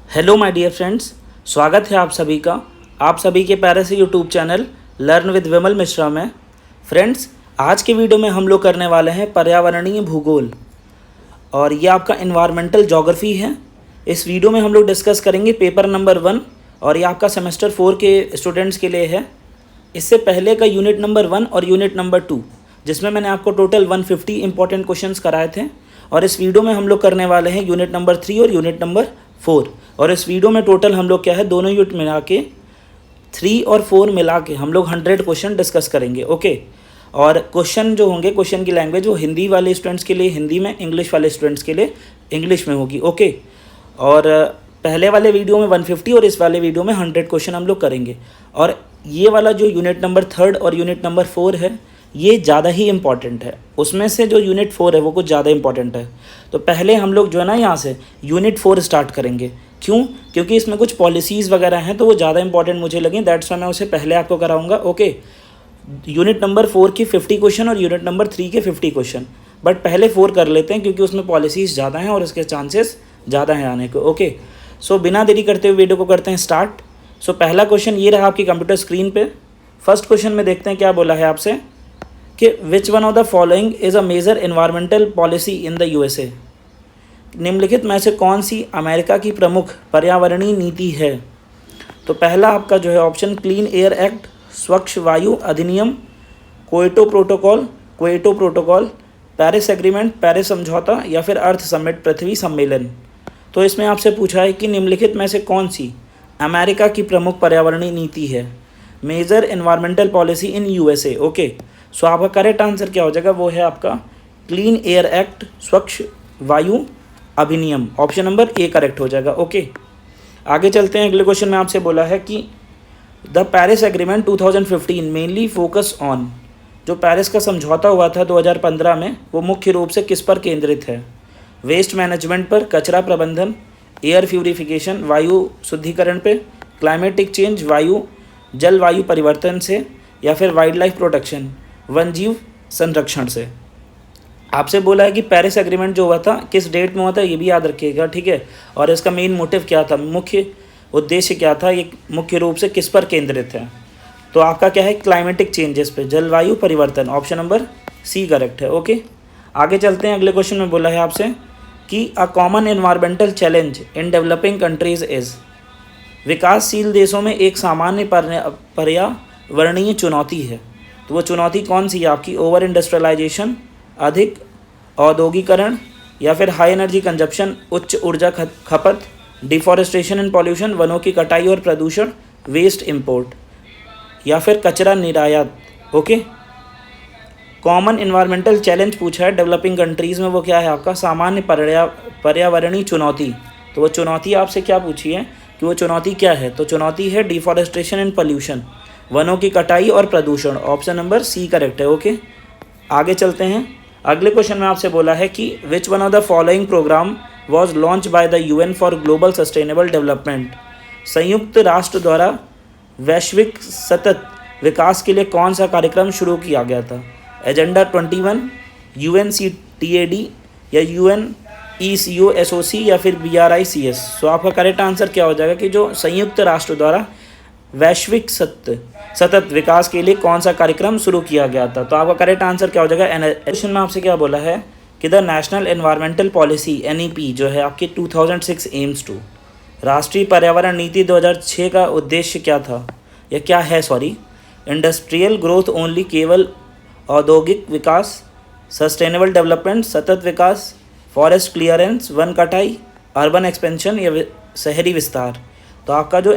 Hello my dear friends, स्वागत है आप सभी का आप सभी के प्यारे से यूट्यूब चैनल लर्न विद विमल मिश्रा में। फ्रेंड्स, आज के वीडियो में हम लोग करने वाले हैं पर्यावरणीय भूगोल और ये आपका इन्वायरमेंटल ज्योग्राफी है। इस वीडियो में हम लोग डिस्कस करेंगे पेपर नंबर 1 और ये आपका सेमेस्टर 4 के स्टूडेंट्स के लिए है। इससे पहले का यूनिट नंबर 1 और यूनिट नंबर 2 जिसमें मैंने आपको टोटल 150 इंपॉर्टेंट क्वेश्चंस कराए थे, और इस वीडियो में हम लोग करने वाले हैं यूनिट नंबर 3 और यूनिट नंबर 4। और इस वीडियो में टोटल हम लोग क्या है, दोनों यूनिट मिला के 3 और 4 मिला के हम लोग 100 क्वेश्चन डिस्कस करेंगे। ओके, और क्वेश्चन जो होंगे, क्वेश्चन की लैंग्वेज वो हिंदी वाले स्टूडेंट्स के लिए हिंदी में, इंग्लिश वाले स्टूडेंट्स के लिए इंग्लिश में होगी। ओके, और पहले वाले वीडियो में 150 और इस वाले वीडियो में 100 क्वेश्चन हम लोग करेंगे। और ये वाला जो यूनिट नंबर 3 और यूनिट नंबर 4 है, ये ज़्यादा ही इम्पॉर्टेंट है। उसमें से जो यूनिट 4 है वो कुछ ज़्यादा इम्पॉर्टेंट है। तो पहले हम लोग जो है ना, यहाँ से यूनिट 4 स्टार्ट करेंगे। क्यों? क्योंकि इसमें कुछ पॉलिसीज़ वगैरह हैं तो वो ज़्यादा इंपॉर्टेंट मुझे लगी, दैट्स वाई मैं उसे पहले आपको कराऊंगा। ओके, यूनिट नंबर 4 की 50 क्वेश्चन और यूनिट नंबर 3 के 50 क्वेश्चन, बट पहले 4 कर लेते हैं क्योंकि उसमें पॉलिसीज़ ज़्यादा हैं और उसके चांसेस ज़्यादा हैं आने को। ओके, सो बिना देरी करते हुए वीडियो को करते हैं स्टार्ट। सो पहला क्वेश्चन ये रहा आपकी कंप्यूटर स्क्रीन पे। फर्स्ट क्वेश्चन में देखते हैं क्या बोला है आपसे कि which one of the following is a major environmental policy in the USA. निम्नलिखित में से कौन सी अमेरिका की प्रमुख पर्यावरणीय नीति है? तो पहला आपका जो है ऑप्शन क्लीन एयर एक्ट, स्वच्छ वायु अधिनियम, Kyoto protocol, Paris agreement, Paris समझौता, या फिर अर्थ समिट पृथ्वी सम्मेलन। तो इसमें आपसे पूछा है कि निम्नलिखित में से कौन सी अमेरिका की प्रमुख पर्यावरणीय नीति है, major environmental policy in USA. Okay, so आपका करेक्ट आंसर क्या हो जाएगा, वो है आपका क्लीन एयर एक्ट, स्वच्छ वायु अधिनियम। ऑप्शन नंबर ए करेक्ट हो जाएगा। ओके, आगे चलते हैं। अगले क्वेश्चन में आपसे बोला है कि the Paris agreement 2015 mainly focus on. जो पेरिस का समझौता हुआ था 2015 में, वो मुख्य रूप से किस पर केंद्रित है? वेस्ट मैनेजमेंट पर, कचरा प्रबंधन, एयर प्यूरिफिकेशन वायु शुद्धिकरण पे, क्लाइमेटिक चेंज जलवायु परिवर्तन से, या फिर वाइल्ड लाइफ प्रोटेक्शन वन जीव संरक्षण से। आपसे बोला है कि पेरिस एग्रीमेंट जो हुआ था किस डेट में हुआ था, ये भी याद रखिएगा, ठीक है। और इसका मेन मोटिव क्या था, मुख्य उद्देश्य क्या था, ये मुख्य रूप से किस पर केंद्रित है? तो आपका क्या है, क्लाइमेटिक चेंजेस पे, जलवायु परिवर्तन। ऑप्शन नंबर सी करेक्ट है। ओके, आगे चलते हैं। अगले क्वेश्चन में बोला है आपसे कि a common environmental challenge in developing countries is. विकासशील देशों में एक सामान्य पर्यावरणीय चुनौती है, तो वो चुनौती कौन सी है आपकी? ओवर इंडस्ट्रियलाइजेशन, अधिक औद्योगिकरण, या फिर हाई एनर्जी कंजप्शन, उच्च ऊर्जा खपत, डिफॉरेस्टेशन एंड पॉल्यूशन, वनों की कटाई और प्रदूषण, वेस्ट इंपोर्ट, या फिर कचरा निर्यात। ओके, कॉमन इन्वायरमेंटल चैलेंज पूछा है डेवलपिंग कंट्रीज़ में, वो क्या है आपका? सामान्य पर्यावरणीय चुनौती। तो वो चुनौती आपसे क्या पूछी है कि वो चुनौती क्या है? तो चुनौती है डिफॉरेस्टेशन एंड पॉल्यूशन, वनों की कटाई और प्रदूषण। ऑप्शन नंबर सी करेक्ट है। ओके, आगे चलते हैं। अगले क्वेश्चन में आपसे बोला है कि which one of the following programme was launch by the UN for global sustainable development. संयुक्त राष्ट्र द्वारा वैश्विक सतत विकास के लिए कौन सा कार्यक्रम शुरू किया गया था? एजेंडा 21, UNCTAD, या UNECOSOC, या फिर BRICS। सो आपका करेक्ट आंसर क्या हो जाएगा कि जो संयुक्त राष्ट्र द्वारा वैश्विक सतत विकास के लिए कौन सा कार्यक्रम शुरू किया गया था? तो आपका करेक्ट आंसर क्या हो जाएगा? क्वेश्चन में आपसे क्या बोला है कि the national environmental policy NEP जो है आपकी 2006 एम्स टू। राष्ट्रीय पर्यावरण नीति 2006 का उद्देश्य क्या था, या क्या है? सॉरी, इंडस्ट्रियल ग्रोथ ओनली, केवल औद्योगिक विकास, सस्टेनेबल डेवलपमेंट सतत विकास, फॉरेस्ट क्लियरेंस वन कटाई, अर्बन एक्सपेंशन, या शहरी विस्तार। तो आपका जो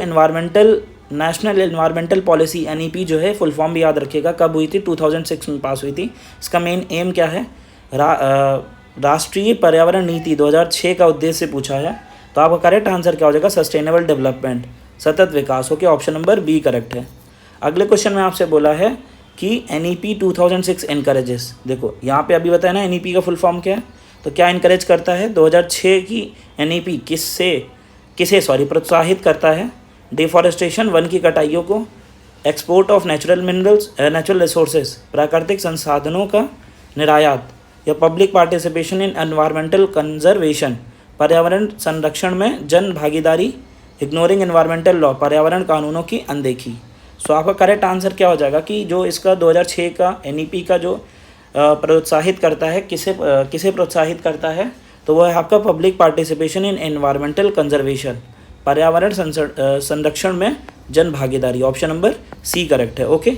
नेशनल एनवायरमेंटल पॉलिसी NEP जो है, फुल फॉर्म भी याद रखिएगा, कब हुई थी? 2006 में पास हुई थी। इसका मेन एम क्या है? राष्ट्रीय पर्यावरण नीति 2006 का उद्देश्य पूछा है। तो आपका करेक्ट आंसर क्या हो जाएगा? सस्टेनेबल डेवलपमेंट, सतत विकास। Okay, option number B correct है। अगले क्वेश्चन में आपसे बोला है कि NEP 2006 एनकरेजेस। देखो यहाँ पे अभी बताया ना NEP का फुल फॉर्म क्या है, तो क्या इनकरेज करता है? 2006 की NEP किसे प्रोत्साहित करता है? डिफॉरेस्टेशन, वन की कटाइयों को, एक्सपोर्ट ऑफ नेचुरल रिसोर्सेज, प्राकृतिक संसाधनों का निर्यात, या public participation in environmental conservation, पर्यावरण संरक्षण में जन भागीदारी, इग्नोरिंग एनवायरमेंटल लॉ, पर्यावरण कानूनों की अनदेखी। सो आपका करेक्ट आंसर क्या हो जाएगा कि जो इसका 2006 का एनईपी का जो प्रोत्साहित करता है, किसे प्रोत्साहित करता है, तो वह है आपका public participation in environmental conservation, पर्यावरण संरक्षण में जन भागीदारी। ऑप्शन नंबर सी करेक्ट है। ओके,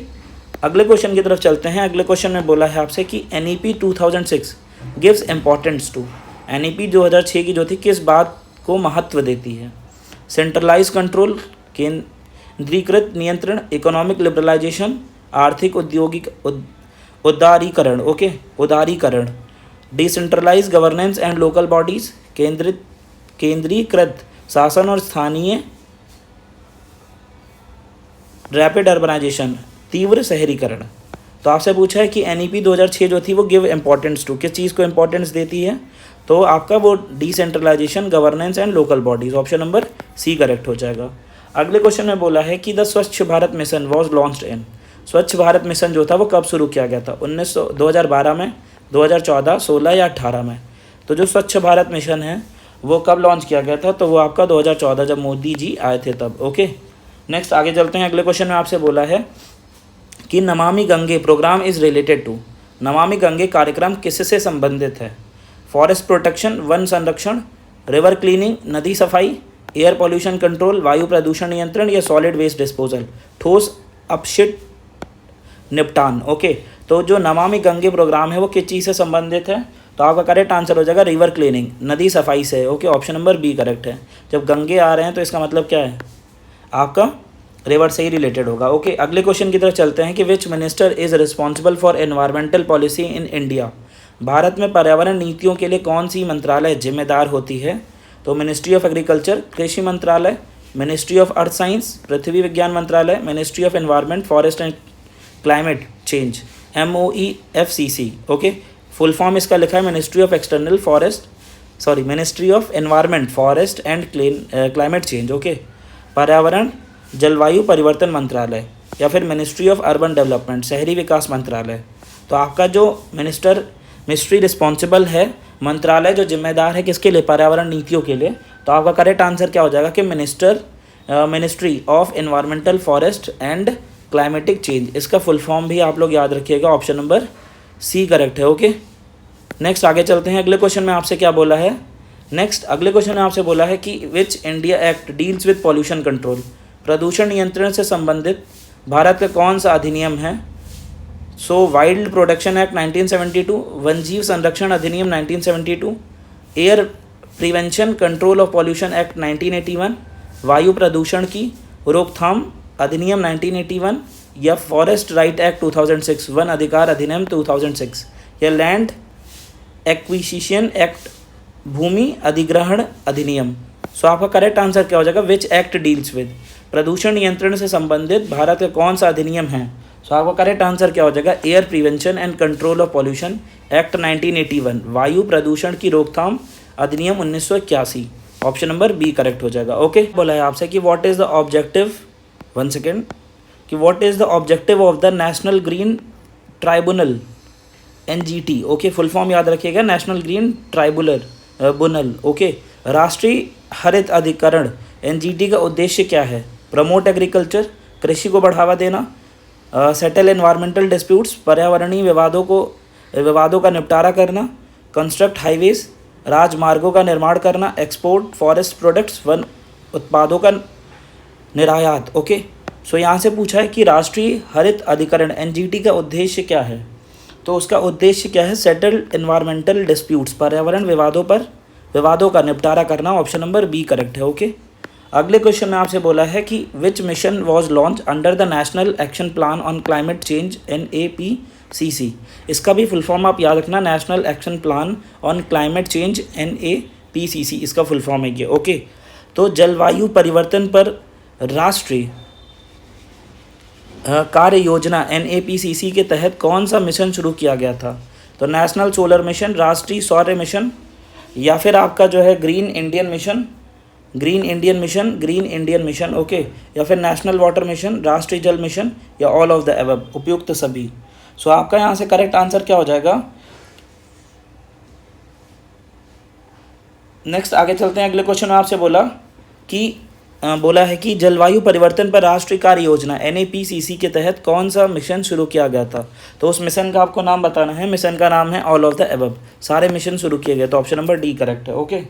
अगले क्वेश्चन की तरफ चलते हैं। अगले क्वेश्चन में बोला है आपसे कि NEP 2006 gives importance to, NEP 2006 की जो थी किस बात को महत्व देती है? सेंट्रलाइज कंट्रोल, केंद्रीकृत नियंत्रण, इकोनॉमिक लिबरलाइजेशन, आर्थिक औद्योगिक उदारीकरण, ओके उदारीकरण, decentralise governance and local bodies, केंद्रीकृत शासन और स्थानीय, रैपिड अर्बनाइजेशन, तीव्र शहरीकरण। तो आपसे पूछा है कि एनईपी 2006 जो थी वो गिव इम्पोर्टेंस टू, किस चीज़ को इम्पोर्टेंस देती है? तो आपका वो decentralisation, governance and local bodies. Option number C correct हो जाएगा। अगले क्वेश्चन में बोला है कि द स्वच्छ Bharat mission was launched in, स्वच्छ भारत मिशन जो था वो कब शुरू किया गया था? 2012 में, 2014, 16 या 18 में? तो जो स्वच्छ भारत मिशन है वो कब लॉन्च किया गया था? तो वो आपका 2014, जब मोदी जी आए थे तब। ओके, नेक्स्ट आगे चलते हैं। अगले क्वेश्चन में आपसे बोला है कि Namami Gange programme is related to, Namami Gange कार्यक्रम किससे संबंधित है? फॉरेस्ट प्रोटेक्शन, वन संरक्षण, रिवर क्लीनिंग, नदी सफाई, एयर पॉल्यूशन कंट्रोल, वायु प्रदूषण नियंत्रण, या सॉलिड वेस्ट डिस्पोजल, ठोस अपशिष्ट निपटान। ओके, तो जो नमामि गंगे प्रोग्राम है वो किस चीज़ से संबंधित है? तो आपका करेक्ट आंसर हो जाएगा रिवर क्लीनिंग, नदी सफाई से। Okay, option number B correct है। जब गंगे आ रहे हैं तो इसका मतलब क्या है? आपका रिवर से ही रिलेटेड होगा। ओके, अगले क्वेश्चन की तरफ चलते हैं कि which minister is responsible for environmental policy in India, Bharat में पर्यावरण नीतियों के लिए कौन सी मंत्रालय जिम्मेदार होती है? तो मिनिस्ट्री ऑफ एग्रीकल्चर, कृषि मंत्रालय, मिनिस्ट्री ऑफ अर्थ साइंस, पृथ्वी विज्ञान मंत्रालय, ministry of environment, forest and climate change, MOEFCC। Okay, full form इसका लिखा है ministry of external forest, sorry ministry of environment, forest and climate change. Okay, पर्यावरण जलवायु परिवर्तन मंत्रालय, या फिर मिनिस्ट्री ऑफ अर्बन डेवलपमेंट, शहरी विकास मंत्रालय। तो आपका जो मिनिस्ट्री रिस्पॉन्सिबल है, मंत्रालय जो जिम्मेदार है किसके लिए? पर्यावरण नीतियों के लिए। तो आपका करेक्ट आंसर क्या हो जाएगा कि ministry of environmental, forest and climatic change. इसका फुल फॉर्म भी आप लोग याद रखिएगा, ऑप्शन नंबर सी करेक्ट है। ओके, नेक्स्ट आगे चलते हैं। अगले क्वेश्चन में आपसे क्या बोला है? अगले क्वेश्चन में आपसे बोला है कि which India act deals with pollution control, प्रदूषण नियंत्रण से संबंधित भारत का कौन सा अधिनियम है? सो वाइल्ड प्रोटेक्शन एक्ट 1972, वन्यजीव संरक्षण अधिनियम 1972, air prevention control of pollution act 1981, वायु प्रदूषण की रोकथाम अधिनियम 1981, या फॉरेस्ट राइट एक्ट 2006, वन अधिकार अधिनियम 2006, या लैंड एक्विजिशन एक्ट, भूमि अधिग्रहण अधिनियम। सो आपका करेक्ट आंसर क्या हो जाएगा? विच एक्ट डील्स विद, प्रदूषण नियंत्रण से संबंधित भारत का कौन सा अधिनियम है? सो आपका करेक्ट आंसर क्या हो जाएगा? Air prevention and control of pollution act 1981, वायु प्रदूषण की रोकथाम अधिनियम 1981। ऑप्शन नंबर बी करेक्ट हो जाएगा। ओके, बोला है आपसे कि what is the objective, one second, कि what is the objective of the national green tribunal, NGT। Okay, full form याद रखिएगा, नेशनल ग्रीन ट्राइब्यूनल। ओके, राष्ट्रीय हरित अधिकरण NGT का उद्देश्य क्या है? प्रमोट एग्रीकल्चर, कृषि को बढ़ावा देना, सेटल एनवायरमेंटल डिस्प्यूट्स, पर्यावरणीय विवादों का निपटारा करना, कंस्ट्रक्ट हाईवेज, राजमार्गों का निर्माण करना, एक्सपोर्ट फॉरेस्ट प्रोडक्ट्स, वन उत्पादों का निर्यात। ओके, सो यहाँ से पूछा है कि राष्ट्रीय हरित अधिकरण NGT का उद्देश्य क्या है? तो उसका उद्देश्य क्या है? सेटल्ड एनवायरमेंटल डिस्प्यूट्स, पर्यावरण विवादों का निपटारा करना। ऑप्शन नंबर बी करेक्ट है। ओके, अगले क्वेश्चन में आपसे बोला है कि विच mission was launch under the national action plan on climate change, NAPCC। इसका भी फुल फॉर्म आप याद रखना, national action plan on climate change, NAPCC इसका फुल फॉर्म है ये। ओके, तो जलवायु परिवर्तन पर राष्ट्रीय कार्य योजना NAPCC के तहत कौन सा मिशन शुरू किया गया था? तो नेशनल सोलर मिशन, राष्ट्रीय सौर मिशन, या फिर आपका जो है ग्रीन इंडियन मिशन। ओके, या फिर नेशनल वाटर मिशन, राष्ट्रीय जल मिशन, या ऑल ऑफ द अबव, उपयुक्त सभी। सो आपका यहाँ से करेक्ट आंसर क्या हो जाएगा? नेक्स्ट आगे चलते हैं। अगले क्वेश्चन में आपसे बोला है कि जलवायु परिवर्तन पर राष्ट्रीय कार्य योजना NAPCC के तहत कौन सा मिशन शुरू किया गया था। तो उस मिशन का आपको नाम बताना है। मिशन का नाम है ऑल ऑफ द एबव, सारे मिशन शुरू किए गए। तो ऑप्शन नंबर डी करेक्ट है। ओके,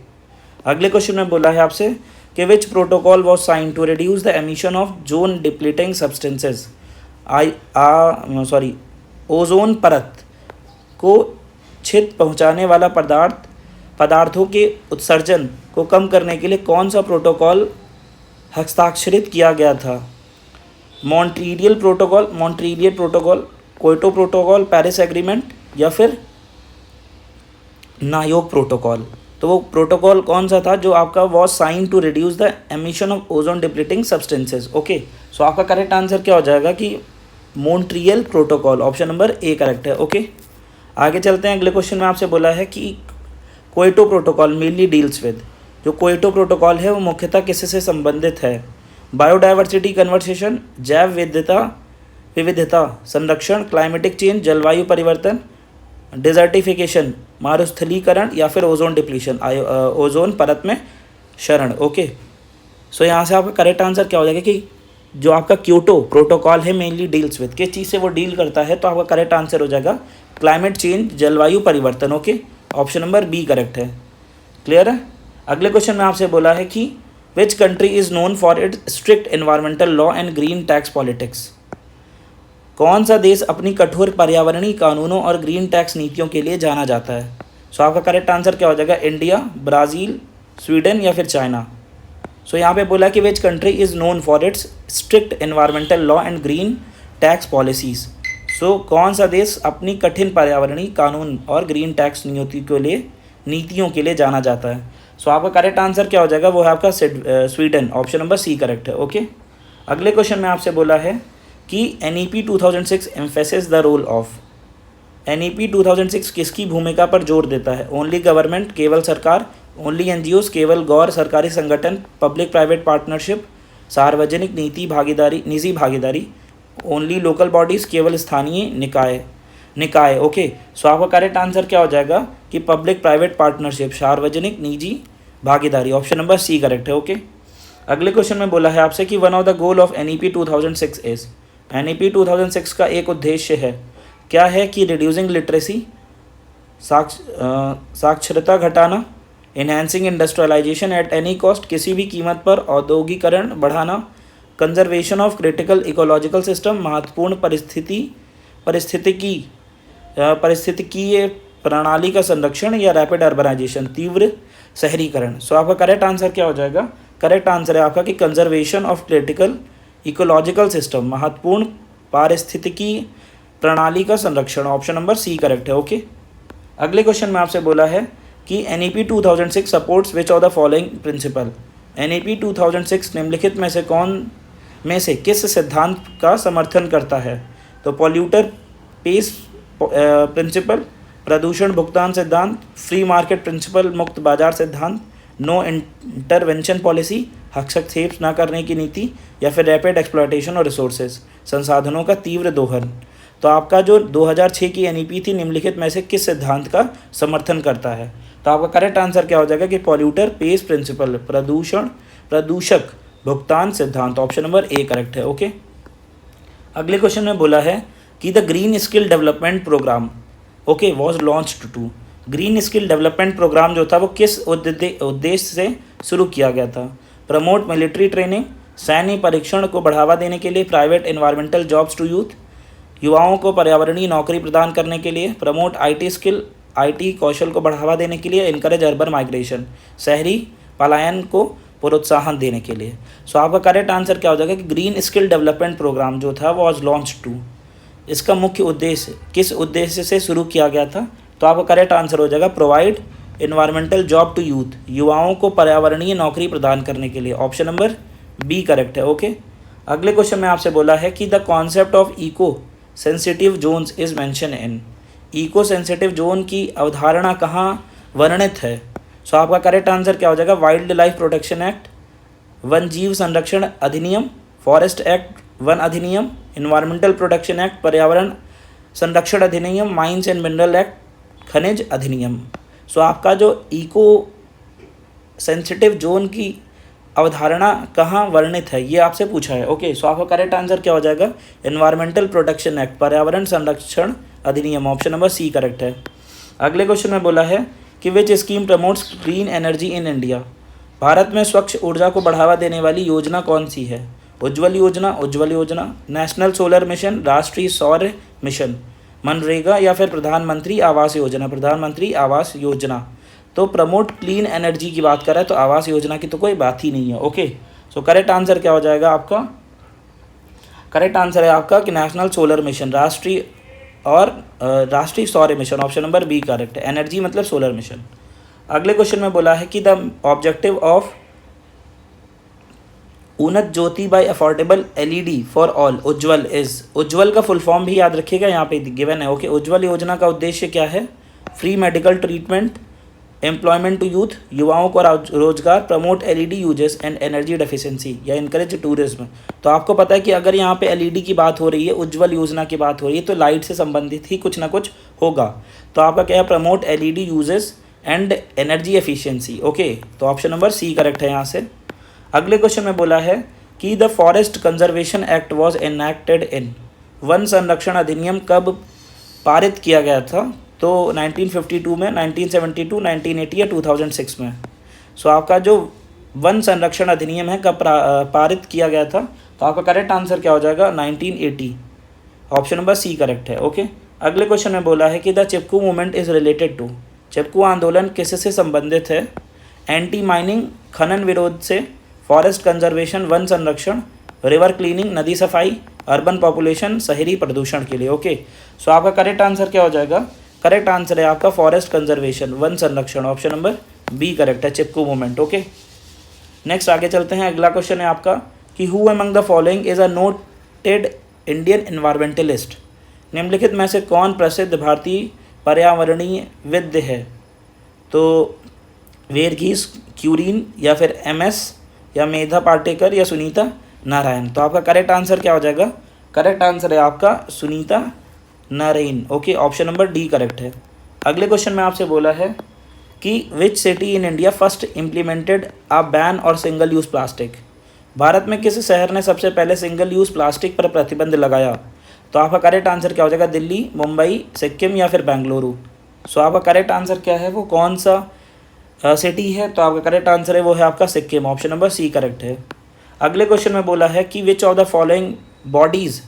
अगले क्वेश्चन में बोला है आपसे कि विच protocol was sign to reduce the emission of zone depleting substances ozone परत को क्षति पहुंचाने वाला पदार्थों के उत्सर्जन को कम करने के लिए कौन सा प्रोटोकॉल हस्ताक्षरित किया गया था। Montreal protocol, Kyoto protocol, Paris agreement या फिर नायोग प्रोटोकॉल। तो वो प्रोटोकॉल कौन सा था जो आपका was sign to reduce the emission of ozone depleting substances. Okay, so आपका करेक्ट आंसर क्या हो जाएगा कि Montreal protocol, option number A correct है। ओके, आगे चलते हैं। अगले क्वेश्चन में आपसे बोला है कि Kyoto protocol mainly deals with, जो क्योटो प्रोटोकॉल है वो मुख्यतः किससे संबंधित है। बायोडाइवर्सिटी कन्वर्सेशन, जैव विविधता संरक्षण, क्लाइमेटिक चेंज, जलवायु परिवर्तन, डिजर्टिफिकेशन मरुस्थलीकरण या फिर ओजोन डिप्लीशन, ओजोन परत में क्षरण। ओके, सो यहाँ से आपका करेक्ट आंसर क्या हो जाएगा कि जो आपका क्योटो प्रोटोकॉल है मेनली डील्स विद, किस चीज़ से वो डील करता है। तो आपका करेक्ट आंसर हो जाएगा क्लाइमेट चेंज, जलवायु परिवर्तन। Okay, option number B correct है। क्लियर है। अगले क्वेश्चन में आपसे बोला है कि which country is known for its strict environmental law and green tax politics. कौन सा देश अपनी कठोर पर्यावरणीय कानूनों और ग्रीन टैक्स नीतियों के लिए जाना जाता है। सो आपका करेक्ट आंसर क्या हो जाएगा, इंडिया, ब्राज़ील, स्वीडन या फिर चाइना। सो यहाँ पे बोला कि which country is known for its strict environmental law and green tax policies. So कौन सा देश अपनी कठिन पर्यावरणीय कानून और ग्रीन टैक्स नीतियों के लिए जाना जाता है। सो आपका करेक्ट आंसर क्या हो जाएगा, वो है आपका Sweden, option number C correct है। ओके, अगले क्वेश्चन में आपसे बोला है कि NEP 2006 emphasis the role of. NEP 2006 किसकी भूमिका पर जोर देता है। ओनली गवर्नमेंट, केवल सरकार, ओनली NGOs, केवल गैर सरकारी संगठन, पब्लिक प्राइवेट पार्टनरशिप, सार्वजनिक निजी भागीदारी, ओनली लोकल बॉडीज़, केवल स्थानीय निकाय। ओके, सो आपका करेक्ट आंसर क्या हो जाएगा कि पब्लिक प्राइवेट पार्टनरशिप, सार्वजनिक निजी भागीदारी, ऑप्शन नंबर सी करेक्ट है। ओके, अगले क्वेश्चन में बोला है आपसे कि one of the goal of NEP 2006 is. NEP 2006 का एक उद्देश्य है, क्या है कि रिड्यूसिंग लिटरेसी, साक्षरता घटाना, enhancing industrialisation at any cost, किसी भी कीमत पर औद्योगिकरण बढ़ाना, conservation of critical ecological system, महत्वपूर्ण पारिस्थितिकीय प्रणाली का संरक्षण या रैपिड अर्बनाइजेशन, तीव्र शहरीकरण। सो आपका करेक्ट आंसर क्या हो जाएगा, करेक्ट आंसर है आपका कि conservation of critical ecological system, महत्वपूर्ण पारिस्थितिकीय प्रणाली का संरक्षण, ऑप्शन नंबर सी करेक्ट है। ओके, अगले क्वेश्चन में आपसे बोला है कि NEP 2006 supports which of the following principle. NEP 2006 निम्नलिखित में से किस सिद्धांत का समर्थन करता है। तो पॉल्यूटर पेस प्रिंसिपल, प्रदूषण भुगतान सिद्धांत, फ्री मार्केट प्रिंसिपल, मुक्त बाजार सिद्धांत, नो इंटरवेंशन पॉलिसी, हस्तक्षेप न करने की नीति, या फिर रैपिड एक्सप्लॉयटेशन और रिसोर्सेज, संसाधनों का तीव्र दोहन। तो आपका जो 2006 की NEP थी निम्नलिखित में से किस सिद्धांत का समर्थन करता है। तो आपका करेक्ट आंसर क्या हो जाएगा कि पॉल्यूटर पेस प्रिंसिपल, प्रदूषक भुगतान सिद्धांत, ऑप्शन नंबर ए करेक्ट है। ओके, अगले क्वेश्चन में बोला है कि the green skill development programme was launched to. Green skill development programme जो था वो किस उद्देश्य से शुरू किया गया था। प्रमोट मिलिट्री ट्रेनिंग, सैन्य परीक्षण को बढ़ावा देने के लिए, private environmental jobs to youth, युवाओं को पर्यावरणीय नौकरी प्रदान करने के लिए, प्रमोट IT कौशल को बढ़ावा देने के लिए, इनकरेज अर्बन माइग्रेशन, शहरी पलायन को प्रोत्साहन देने के लिए। सो आपका करेक्ट आंसर क्या हो जाएगा कि ग्रीन स्किल डेवलपमेंट प्रोग्राम जो था वॉज लॉन्च टू, इसका मुख्य उद्देश्य किस उद्देश्य से शुरू किया गया था। तो आपका करेक्ट आंसर हो जाएगा provide environmental job to youth, युवाओं को पर्यावरणीय नौकरी प्रदान करने के लिए, ऑप्शन नंबर बी करेक्ट है। ओके, अगले क्वेश्चन में आपसे बोला है कि the concept of eco sensitive zones is mention in. Eco sensitive zone की अवधारणा कहाँ वर्णित है। सो आपका करेक्ट आंसर क्या हो जाएगा, wild life protection act, one जीव संरक्षण अधिनियम, फॉरेस्ट एक्ट, वन अधिनियम, इन्वायरमेंटल प्रोटेक्शन एक्ट, पर्यावरण संरक्षण अधिनियम, माइंस एंड मिनरल एक्ट, खनिज अधिनियम। सो आपका जो इको सेंसिटिव जोन की अवधारणा कहाँ वर्णित है, ये आपसे पूछा है। ओके, सो आपका करेक्ट आंसर क्या हो जाएगा, एनवायरमेंटल प्रोटेक्शन एक्ट, पर्यावरण संरक्षण अधिनियम, ऑप्शन नंबर सी करेक्ट है। अगले क्वेश्चन में बोला है कि विच scheme promotes clean energy in India, Bharat में स्वच्छ ऊर्जा को बढ़ावा देने वाली योजना कौन सी है, उज्ज्वल योजना, नेशनल सोलर मिशन, राष्ट्रीय सौर मिशन, मनरेगा या फिर प्रधानमंत्री आवास योजना। तो प्रमोट क्लीन एनर्जी की बात करें तो आवास योजना की तो कोई बात ही नहीं है। ओके, सो करेक्ट आंसर क्या हो जाएगा आपका, करेक्ट आंसर है आपका कि नेशनल सोलर मिशन, राष्ट्रीय सौर mission, option number B correct है। एनर्जी मतलब सोलर मिशन। अगले क्वेश्चन में बोला है कि the objective of Unnat Jyoti by affordable LED for all Ujjwal is, Ujjwal का फुल फॉर्म भी याद रखिएगा, यहाँ पे गिवन है। ओके, उज्ज्वल योजना का उद्देश्य क्या है, free medical treatment, employment to youth, युवाओं को रोजगार, promote LED uses and energy deficiency या इनकरेज टूरिज्म। तो आपको पता है कि अगर यहाँ पे एलईडी की बात हो रही है, उज्ज्वल योजना की बात हो रही है, तो लाइट से संबंधित ही कुछ ना कुछ होगा। तो आपका क्या है, promote LED uses and energy efficiency. Okay, तो ऑप्शन नंबर सी करेक्ट है यहाँ से। अगले क्वेश्चन में बोला है कि the forest conservation act was enacted in, वन संरक्षण अधिनियम कब पारित किया गया था, तो 1952 में, 1972, 1980 या 2006 में। सो आपका जो वन संरक्षण अधिनियम है कब पारित किया गया था, तो आपका करेक्ट आंसर क्या हो जाएगा, 1980, ऑप्शन नंबर सी करेक्ट है। ओके, अगले क्वेश्चन में बोला है कि the Chipko movement is related to, Chipko आंदोलन किससे संबंधित है, एंटी माइनिंग खनन विरोध से, फॉरेस्ट कंजर्वेशन वन संरक्षण, रिवर क्लीनिंग नदी सफाई, अर्बन पॉपुलेशन शहरी प्रदूषण के लिए। ओके, सो आपका करेक्ट आंसर क्या हो जाएगा, करेक्ट आंसर है आपका फॉरेस्ट कंजर्वेशन वन संरक्षण, ऑप्शन नंबर बी करेक्ट है, चिपकू मूवमेंट। ओके, नेक्स्ट आगे चलते हैं। अगला क्वेश्चन है आपका कि who among the following is a noted Indian environmentalist, निम्नलिखित में से कौन प्रसिद्ध भारतीय पर्यावरणीय विद है, तो वेरगीस क्यूरीन या फिर MS या मेधा पाटेकर या सुनीता नारायण। तो आपका करेक्ट आंसर क्या हो जाएगा, करेक्ट आंसर है आपका Sunita Narayan. Okay, option number D correct है। अगले क्वेश्चन में आपसे बोला है कि which city in India first implemented a ban और सिंगल यूज़ प्लास्टिक, भारत में किस शहर ने सबसे पहले सिंगल यूज़ प्लास्टिक पर प्रतिबंध लगाया, तो आपका करेक्ट आंसर क्या हो जाएगा, दिल्ली, मुंबई, सिक्किम या फिर बेंगलुरु। सो आपका करेक्ट आंसर क्या है, वो कौन सा सिटी है, तो आपका करेक्ट आंसर है वो है आपका Sikkim, option number C correct है। अगले क्वेश्चन में बोला है कि which of the following bodies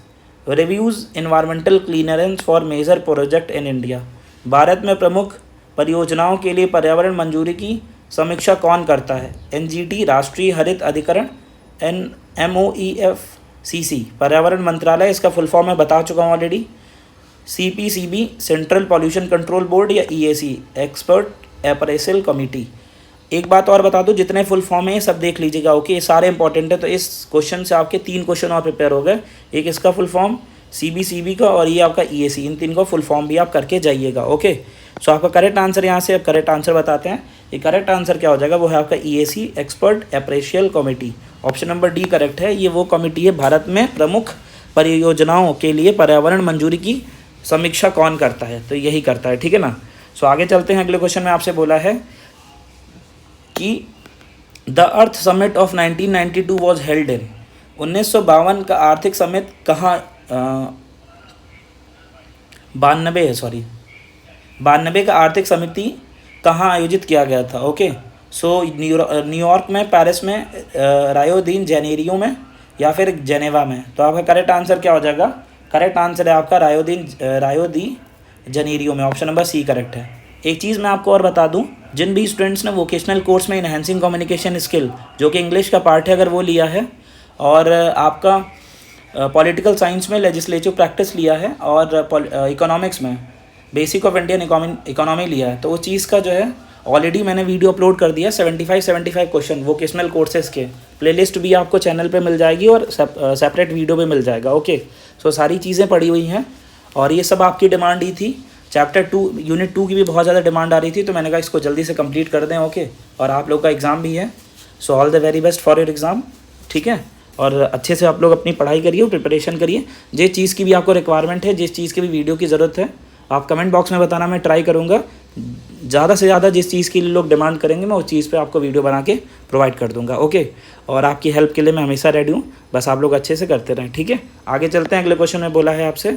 reviews environmental clearance for major project in India, Bharat में प्रमुख परियोजनाओं के लिए पर्यावरण मंजूरी की समीक्षा कौन करता है, NGT राष्ट्रीय हरित अधिकरण, MOEFCC पर्यावरण मंत्रालय, इसका फुल फॉर्म मैं बता चुका हूँ already, CPCB central pollution control board या EAC एक्सपर्ट अप्रेजल कमेटी। एक बात और बता दूं, जितने फुल फॉर्म है ये सब देख लीजिएगा। ओके, ये सारे इंपॉर्टेंट है, तो इस क्वेश्चन से आपके 3 क्वेश्चन और प्रिपेयर हो गए, एक इसका फुल फॉर्म CBCB का और ये आपका EAC, इन 3 को फुल फॉर्म भी आप करके जाइएगा। ओके, सो आपका करेक्ट आंसर यहाँ से अब करेक्ट आंसर बताते हैं। ये करेक्ट आंसर क्या हो जाएगा, वो है आपका EAC expert appraisal committee, option number D correct है। ये वो कमेटी है, भारत में प्रमुख परियोजनाओं के लिए पर्यावरण मंजूरी की समीक्षा कौन करता है, तो यही करता है, ठीक है ना। सो आगे चलते हैं। अगले क्वेश्चन में आपसे बोला है कि the earth summit of 1992 was held in, 1952 का आर्थिक समिट कहाँ, 92 का आर्थिक समिति कहाँ आयोजित किया गया था। ओके, सो न्यूयॉर्क में, पेरिस में, रायो दी जेनेरियो में या फिर जेनेवा में। तो आपका करेक्ट आंसर क्या हो जाएगा, करेक्ट आंसर है आपका रायो दी जेनेरियो में, ऑप्शन नंबर सी करेक्ट है। एक चीज़ मैं आपको और बता दूं, जिन भी स्टूडेंट्स ने वोकेशनल कोर्स में इन्हेंसिंग कम्युनिकेशन स्किल जो कि इंग्लिश का पार्ट है अगर वो लिया है, और आपका पॉलिटिकल साइंस में लेजिस्लेटिव प्रैक्टिस लिया है, और इकोनॉमिक्स में बेसिक ऑफ इंडियन इकोनॉमी लिया है, तो वो चीज़ का जो है ऑलरेडी मैंने वीडियो अपलोड कर दिया 75 क्वेश्चन वोकेशनल कोर्सेज़ के, प्लेलिस्ट भी आपको चैनल पे मिल जाएगी और सेपरेट वीडियो भी मिल जाएगा। ओके, सो सारी चीज़ें पड़ी हुई हैं और ये सब आपकी डिमांड ही थी। चैप्टर 2 यूनिट 2 की भी बहुत ज़्यादा डिमांड आ रही थी, तो मैंने कहा इसको जल्दी से कंप्लीट कर दें। ओके, और आप लोग का एग्ज़ाम भी है, so all the very best for your exam, ठीक है। और अच्छे से आप लोग अपनी पढ़ाई करिए, प्रिपरेशन करिए। जिस चीज़ की भी आपको रिक्वायरमेंट है, जिस चीज़ की भी वीडियो की ज़रूरत है, आप कमेंट बॉक्स में बताना, मैं ट्राई करूँगा ज़्यादा से ज़्यादा जिस चीज़ के लिए लोग डिमांड करेंगे मैं उस चीज़ पे आपको वीडियो बना के प्रोवाइड कर दूंगा। ओके, और आपकी हेल्प के लिए मैं हमेशा रेडी हूँ, बस आप लोग अच्छे से करते रहें। ठीक है, आगे चलते हैं। अगले क्वेश्चन में बोला है आपसे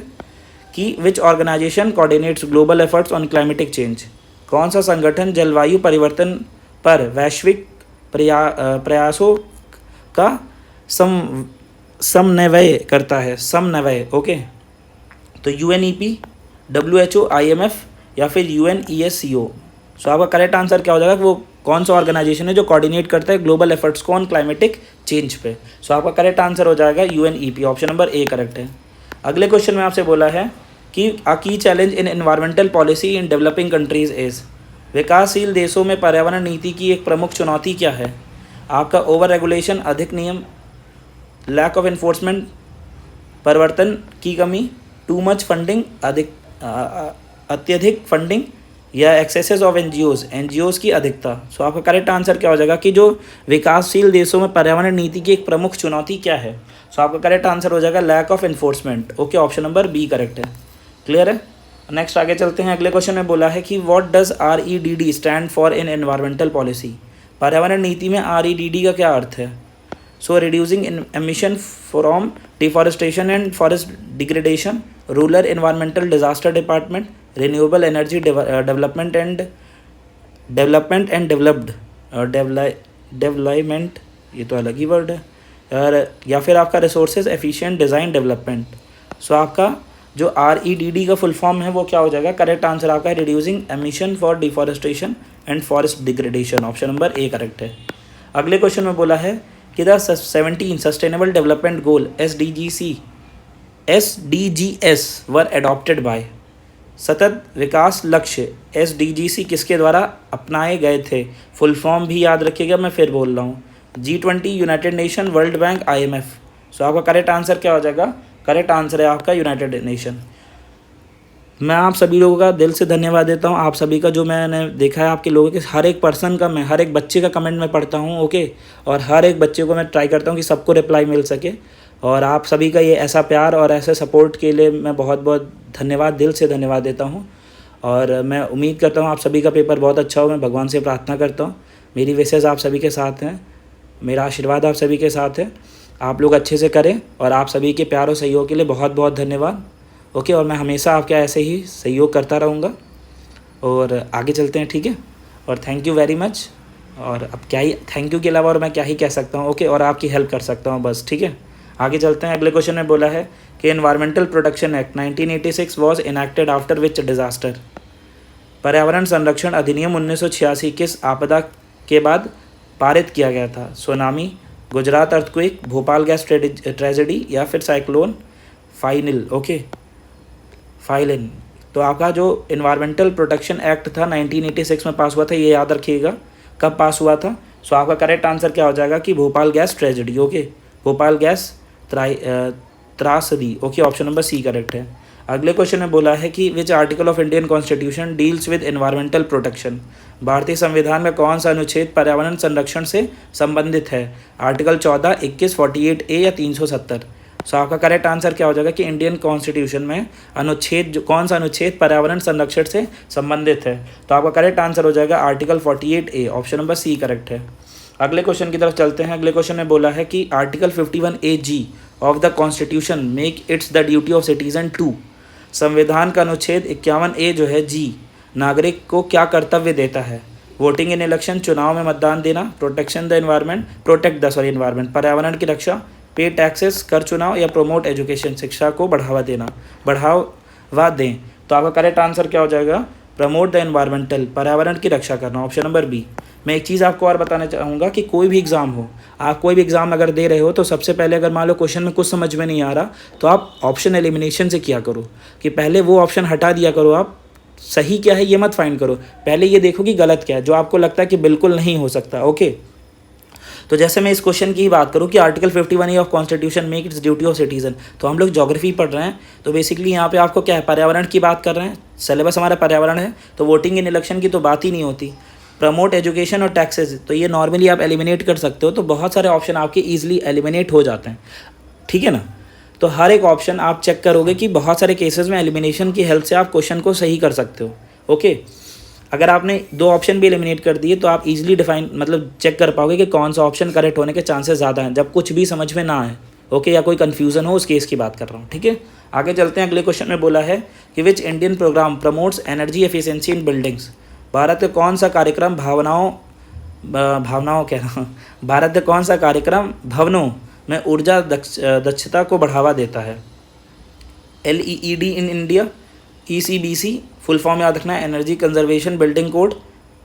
कि which organisation coordinates global efforts on climatic change. कौन सा संगठन जलवायु परिवर्तन पर वैश्विक प्रयासों का समन्वय करता है। समन्वय, ओके, तो UNEP, WHO, IMF या फिर UNESCO। सो आपका करेक्ट आंसर क्या हो जाएगा कि वो कौन सा ऑर्गेनाइजेशन है जो कोऑर्डिनेट करता है ग्लोबल एफर्ट्स को ऑन क्लाइमेटिक चेंज पे। सो आपका करेक्ट आंसर हो जाएगा UNEP, option number A correct है। अगले क्वेश्चन में आपसे बोला है कि अ की challenge in environmental policy in developing countries is. विकासशील देशों में पर्यावरण नीति की एक प्रमुख चुनौती क्या है। आपका ओवर रेगुलेशन, अधिक नियम, लैक ऑफ एनफोर्समेंट, परिवर्तन की कमी, टू मच फंडिंग, अत्यधिक फंडिंग, या एक्सेसेस ऑफ एनजीओज की अधिकता। सो आपका करेक्ट आंसर क्या हो जाएगा कि जो विकासशील देशों में पर्यावरण नीति की एक प्रमुख चुनौती क्या है। सो आपका करेक्ट आंसर हो जाएगा lack of enforcement. Okay, option number B correct है। क्लियर है। नेक्स्ट आगे चलते हैं। अगले क्वेश्चन में बोला है कि what does REDD stand for in environmental policy. पर्यावरण नीति में REDD का क्या अर्थ है। So reducing emission from deforestation and forest degradation, rural environmental disaster department, renewable energy development and development, ये तो अलग ही वर्ड है, और या फिर आपका रिसोर्सेज एफिशिएंट डिज़ाइन डेवलपमेंट। सो आपका जो REDD का फुल फॉर्म है वो क्या हो जाएगा। करेक्ट आंसर आपका reducing emission for deforestation and forest degradation, option number A correct है। अगले क्वेश्चन में बोला है कि the 17 sustainable development goal SDGs were adopted by. सतत विकास लक्ष्य SDGs किसके द्वारा अपनाए गए थे। फुल फॉर्म भी याद रखिएगा, मैं फिर बोल रहा हूँ, G20, United nation, world bank, IMF। सो आपका करेक्ट आंसर क्या हो जाएगा। करेक्ट आंसर है आपका यूनाइटेड नेशन। मैं आप सभी लोगों का दिल से धन्यवाद देता हूँ। आप सभी का जो मैंने देखा है आपके लोगों के हर एक पर्सन का, मैं हर एक बच्चे का कमेंट में पढ़ता हूँ। ओके, और हर एक बच्चे को मैं ट्राई करता हूँ कि सबको रिप्लाई मिल सके। और आप सभी का ये ऐसा प्यार और ऐसे सपोर्ट के लिए मैं बहुत बहुत धन्यवाद, दिल से धन्यवाद देता हूँ। और मैं उम्मीद करता हूँ आप सभी का पेपर बहुत अच्छा हो। मैं भगवान से प्रार्थना करता हूँ, मेरी विशेष आप सभी के साथ हैं, मेरा आशीर्वाद आप सभी के साथ है। आप लोग अच्छे से करें और आप सभी के प्यार और सहयोग के लिए बहुत बहुत धन्यवाद। ओके, और मैं हमेशा आपके ऐसे ही सहयोग करता रहूँगा। और आगे चलते हैं, ठीक है। और थैंक यू वेरी मच। और अब क्या ही थैंक यू के अलावा और मैं क्या ही कह सकता हूँ। ओके, और आपकी हेल्प कर सकता हूँ बस, ठीक है। आगे चलते हैं। अगले क्वेश्चन में बोला है कि environmental protection act 1986 was enacted after which disaster. पर्यावरण संरक्षण अधिनियम 1986 किस आपदा के बाद पारित किया गया था। Tsunami, Gujarat earthquake, Bhopal gas tragedy, या फिर साइक्लोन फाइनल। Okay, phylline. तो आपका जो इन्वायरमेंटल प्रोटेक्शन एक्ट था 1986 में पास हुआ था, ये याद रखिएगा कब पास हुआ था। सो आपका करेक्ट आंसर क्या हो जाएगा कि Bhopal gas tragedy. Okay, Bhopal gas त्रासदी। Okay, option number C correct है। अगले क्वेश्चन में बोला है कि which article of Indian constitution deals with environmental protection. भारतीय संविधान में कौन सा अनुच्छेद पर्यावरण संरक्षण से संबंधित है। आर्टिकल 14, 21, 48A या 370। सो आपका करेक्ट आंसर क्या हो जाएगा कि इंडियन कॉन्स्टिट्यूशन में अनुच्छेद कौन सा अनुच्छेद पर्यावरण संरक्षण से संबंधित है। तो आपका करेक्ट आंसर हो जाएगा article 48A, option number C correct है। अगले क्वेश्चन की तरफ चलते हैं। अगले क्वेश्चन में बोला है कि article 51AG of the constitution make its the duty of citizen to. संविधान का अनुच्छेद 51A जो है जी, नागरिक को क्या कर्तव्य देता है। वोटिंग इन इलेक्शन, चुनाव में मतदान देना, प्रोटेक्ट द एनवायरनमेंट, पर्यावरण की रक्षा, पे टैक्सेस, कर चुनाव, या प्रोमोट एजुकेशन, शिक्षा को बढ़ावा दें। तो आपका करेक्ट आंसर क्या हो जाएगा, प्रमोट द एनवायरमेंटल, पर्यावरण की रक्षा करना, ऑप्शन नंबर बी। मैं एक चीज़ आपको और बताना चाहूँगा कि कोई भी एग्ज़ाम हो, आप कोई भी एग्ज़ाम अगर दे रहे हो तो सबसे पहले अगर मान लो क्वेश्चन में कुछ समझ में नहीं आ रहा तो आप ऑप्शन एलिमिनेशन से किया करो, कि पहले वो ऑप्शन हटा दिया करो। आप सही क्या है ये मत फाइंड करो, पहले ये देखो कि गलत क्या है, जो आपको लगता है कि बिल्कुल नहीं हो सकता। ओके, तो जैसे मैं इस क्वेश्चन की ही बात करूं कि article 51A of constitution make it's duty of citizen, तो हम लोग ज्योग्राफी पढ़ रहे हैं, तो बेसिकली यहाँ पे आपको क्या है, पर्यावरण की बात कर रहे हैं, सिलेबस हमारा पर्यावरण है, तो वोटिंग इन इलेक्शन की तो बात ही नहीं होती। प्रमोट एजुकेशन और टैक्सेस, तो ये नॉर्मली आप एलिमिनेट कर सकते हो, तो बहुत सारे ऑप्शन आपके ईजिली एलिमिनेट हो जाते हैं, ठीक है ना। तो हर एक ऑप्शन आप चेक करोगे कि बहुत सारे केसेस में एलिमिनेशन की हेल्प से आप क्वेश्चन को सही कर सकते हो। ओके, अगर आपने दो ऑप्शन भी एलिमिनेट कर दिए तो आप इजीली डिफाइन मतलब चेक कर पाओगे कि कौन सा ऑप्शन करेक्ट होने के चांसेस ज़्यादा हैं, जब कुछ भी समझ में ना आए। ओके, या कोई कन्फ्यूज़न हो, उस केस की बात कर रहा हूँ। ठीक है, आगे चलते हैं। अगले क्वेश्चन में बोला है कि which Indian programme promotes energy efficiency in buildings. भारत का कौन सा कार्यक्रम भावनाओं कह रहा हूँ भारत का कौन सा कार्यक्रम भवनों में ऊर्जा दक्षता को बढ़ावा देता है। LEED in India, ECBC, full form याद रखना है, energy conservation building code,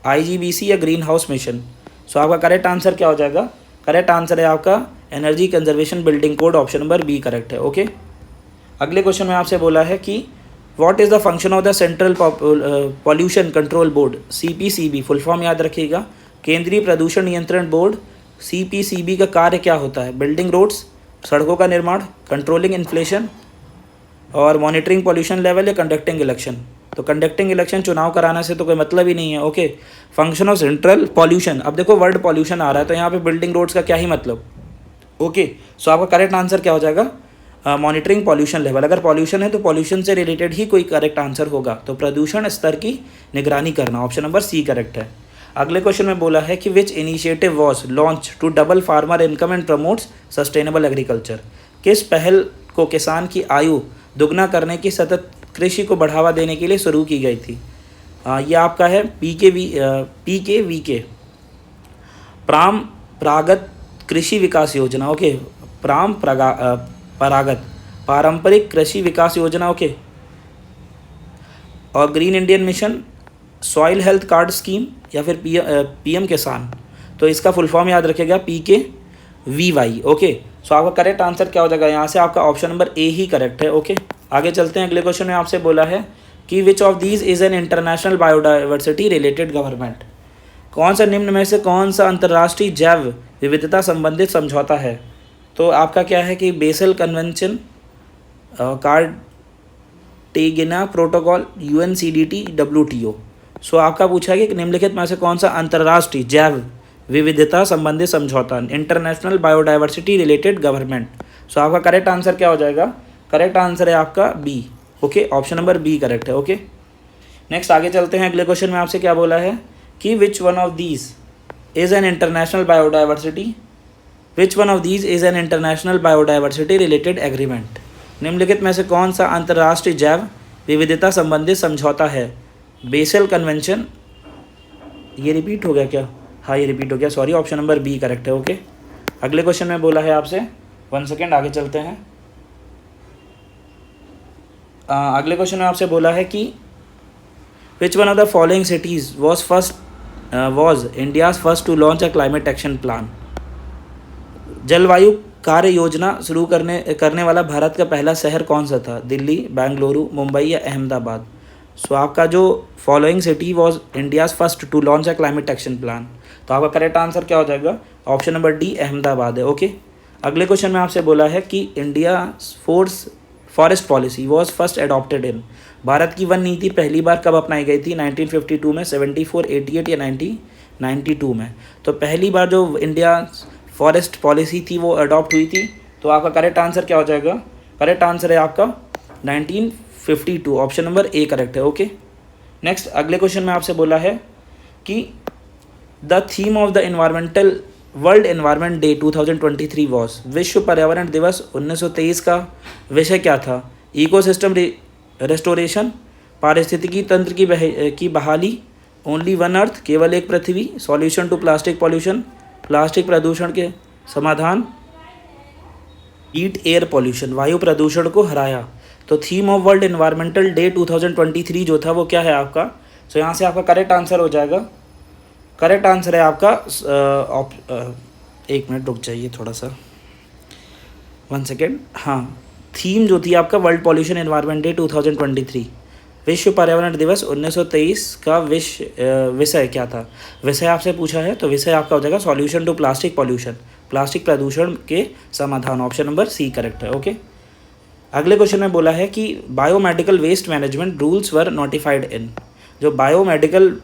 IGBC या ग्रीन हाउस मिशन। सो आपका करेक्ट आंसर क्या हो जाएगा? करेक्ट आंसर है आपका energy conservation building code, option number B correct है। ओके, अगले क्वेश्चन में आपसे बोला है कि what is the function of the central pollution control board, CPCB, full form याद रखिएगा, केंद्रीय प्रदूषण नियंत्रण बोर्ड। CPCB का कार्य क्या होता है? बिल्डिंग रोड्स, सड़कों का निर्माण, कंट्रोलिंग इन्फ्लेशन और मॉनिटरिंग पॉल्यूशन लेवल, या कंडक्टिंग इलेक्शन। तो कंडक्टिंग इलेक्शन चुनाव कराने से तो कोई मतलब ही नहीं है। Okay, function of central pollution, अब देखो वर्ड पॉल्यूशन आ रहा है तो यहाँ पे बिल्डिंग रोड्स का क्या ही मतलब। ओके, सो आपका करेक्ट आंसर क्या हो जाएगा? Monitoring pollution level. अगर पॉल्यूशन है तो पॉल्यूशन से रिलेटेड ही कोई करेक्ट आंसर होगा, तो प्रदूषण स्तर की निगरानी करना, ऑप्शन नंबर सी करेक्ट है। अगले क्वेश्चन में बोला है कि which initiative was launch to double farmer income and promotes sustainable agriculture. किस पहल को किसान की आयु दुगना करने की सतत कृषि को बढ़ावा देने के लिए शुरू की गई थी? ये आपका है PKVK, परागत कृषि विकास योजना। ओके, परागत पारंपरिक कृषि विकास योजना। ओके, और green Indian mission, soil health card scheme, या फिर PM किसान। तो इसका फुल फॉर्म याद रखिएगा, PKVY। ओके, सो आपका करेक्ट आंसर क्या हो जाएगा? यहाँ से आपका ऑप्शन नंबर ए ही करेक्ट है। ओके, आगे चलते हैं। अगले क्वेश्चन में आपसे बोला है कि which of these is an international biodiversity related government. कौन सा निम्न में से कौन सा अंतर्राष्ट्रीय जैव विविधता संबंधित समझौता है? तो आपका क्या है कि Basel convention, Cartagena protocol, UNCDT, WTO। So आपका पूछा है कि निम्नलिखित में से कौन सा अंतर्राष्ट्रीय जैव विविधता संबंधित समझौता, इंटरनेशनल बायोडाइवर्सिटी रिलेटेड गवर्नमेंट। सो आपका करेक्ट आंसर क्या हो जाएगा? करेक्ट आंसर है आपका B. Okay, option number B correct है। ओके, नेक्स्ट आगे चलते हैं। अगले क्वेश्चन में आपसे क्या बोला है कि which one of these is an international biodiversity related agreement. निम्नलिखित में से कौन सा अंतर्राष्ट्रीय जैव विविधता संबंधित समझौता है? बेसल कन्वेंशन, ये रिपीट हो गया क्या? हाँ, ये रिपीट हो गया, sorry, option number B correct है। ओके, अगले क्वेश्चन में बोला है आपसे, 1 सेकेंड आगे चलते हैं। अगले क्वेश्चन में आपसे बोला है कि which one of the following cities was India's first to launch a climate action plan. जलवायु कार्य योजना शुरू करने वाला भारत का पहला शहर कौन सा था? दिल्ली, बेंगलुरु, मुंबई या अहमदाबाद। सो आपका जो following city was India's first to launch a climate action plan, तो आपका करेक्ट आंसर क्या हो जाएगा? ऑप्शन नंबर डी, अहमदाबाद है। ओके, अगले क्वेश्चन में आपसे बोला है कि India forest policy was first adopted इन। भारत की वन नीति पहली बार कब अपनाई गई थी? 1952 में, 74, 88 या 1992 में। तो पहली बार जो इंडिया फॉरेस्ट पॉलिसी थी वो अडॉप्ट हुई थी, तो आपका करेक्ट आंसर क्या हो जाएगा? करेक्ट आंसर है आपका 1952, ऑप्शन नंबर ए करेक्ट है। ओके, नेक्स्ट अगले क्वेश्चन में आपसे बोला है कि the theme of the world environment day 2023 was. विश्व पर्यावरण दिवस 1923 का विषय क्या था? इकोसिस्टम रेस्टोरेशन, पारिस्थितिकी तंत्र की बहाली, ओनली वन अर्थ, केवल एक पृथ्वी, solution to plastic pollution, plastic प्रदूषण के समाधान, हीट एयर पॉल्यूशन, वायु प्रदूषण को हराया। तो theme of world environmental day 2023 जो था वो क्या है आपका? सो यहाँ से आपका करेक्ट आंसर हो जाएगा, करेक्ट आंसर है आपका एक मिनट रुक जाइए थोड़ा सा, 1 सेकेंड। हाँ, थीम जो थी आपका वर्ल्ड पॉल्यूशन एनवायरनमेंट डे 2023, विश्व पर्यावरण दिवस 1923 का विषय क्या था? विषय आपसे पूछा है तो विषय आपका हो जाएगा solution to plastic pollution, plastic प्रदूषण के समाधान, ऑप्शन नंबर सी करेक्ट है। ओके, अगले क्वेश्चन में बोला है कि biomedical waste management rules were notified in. जो बायोमेडिकल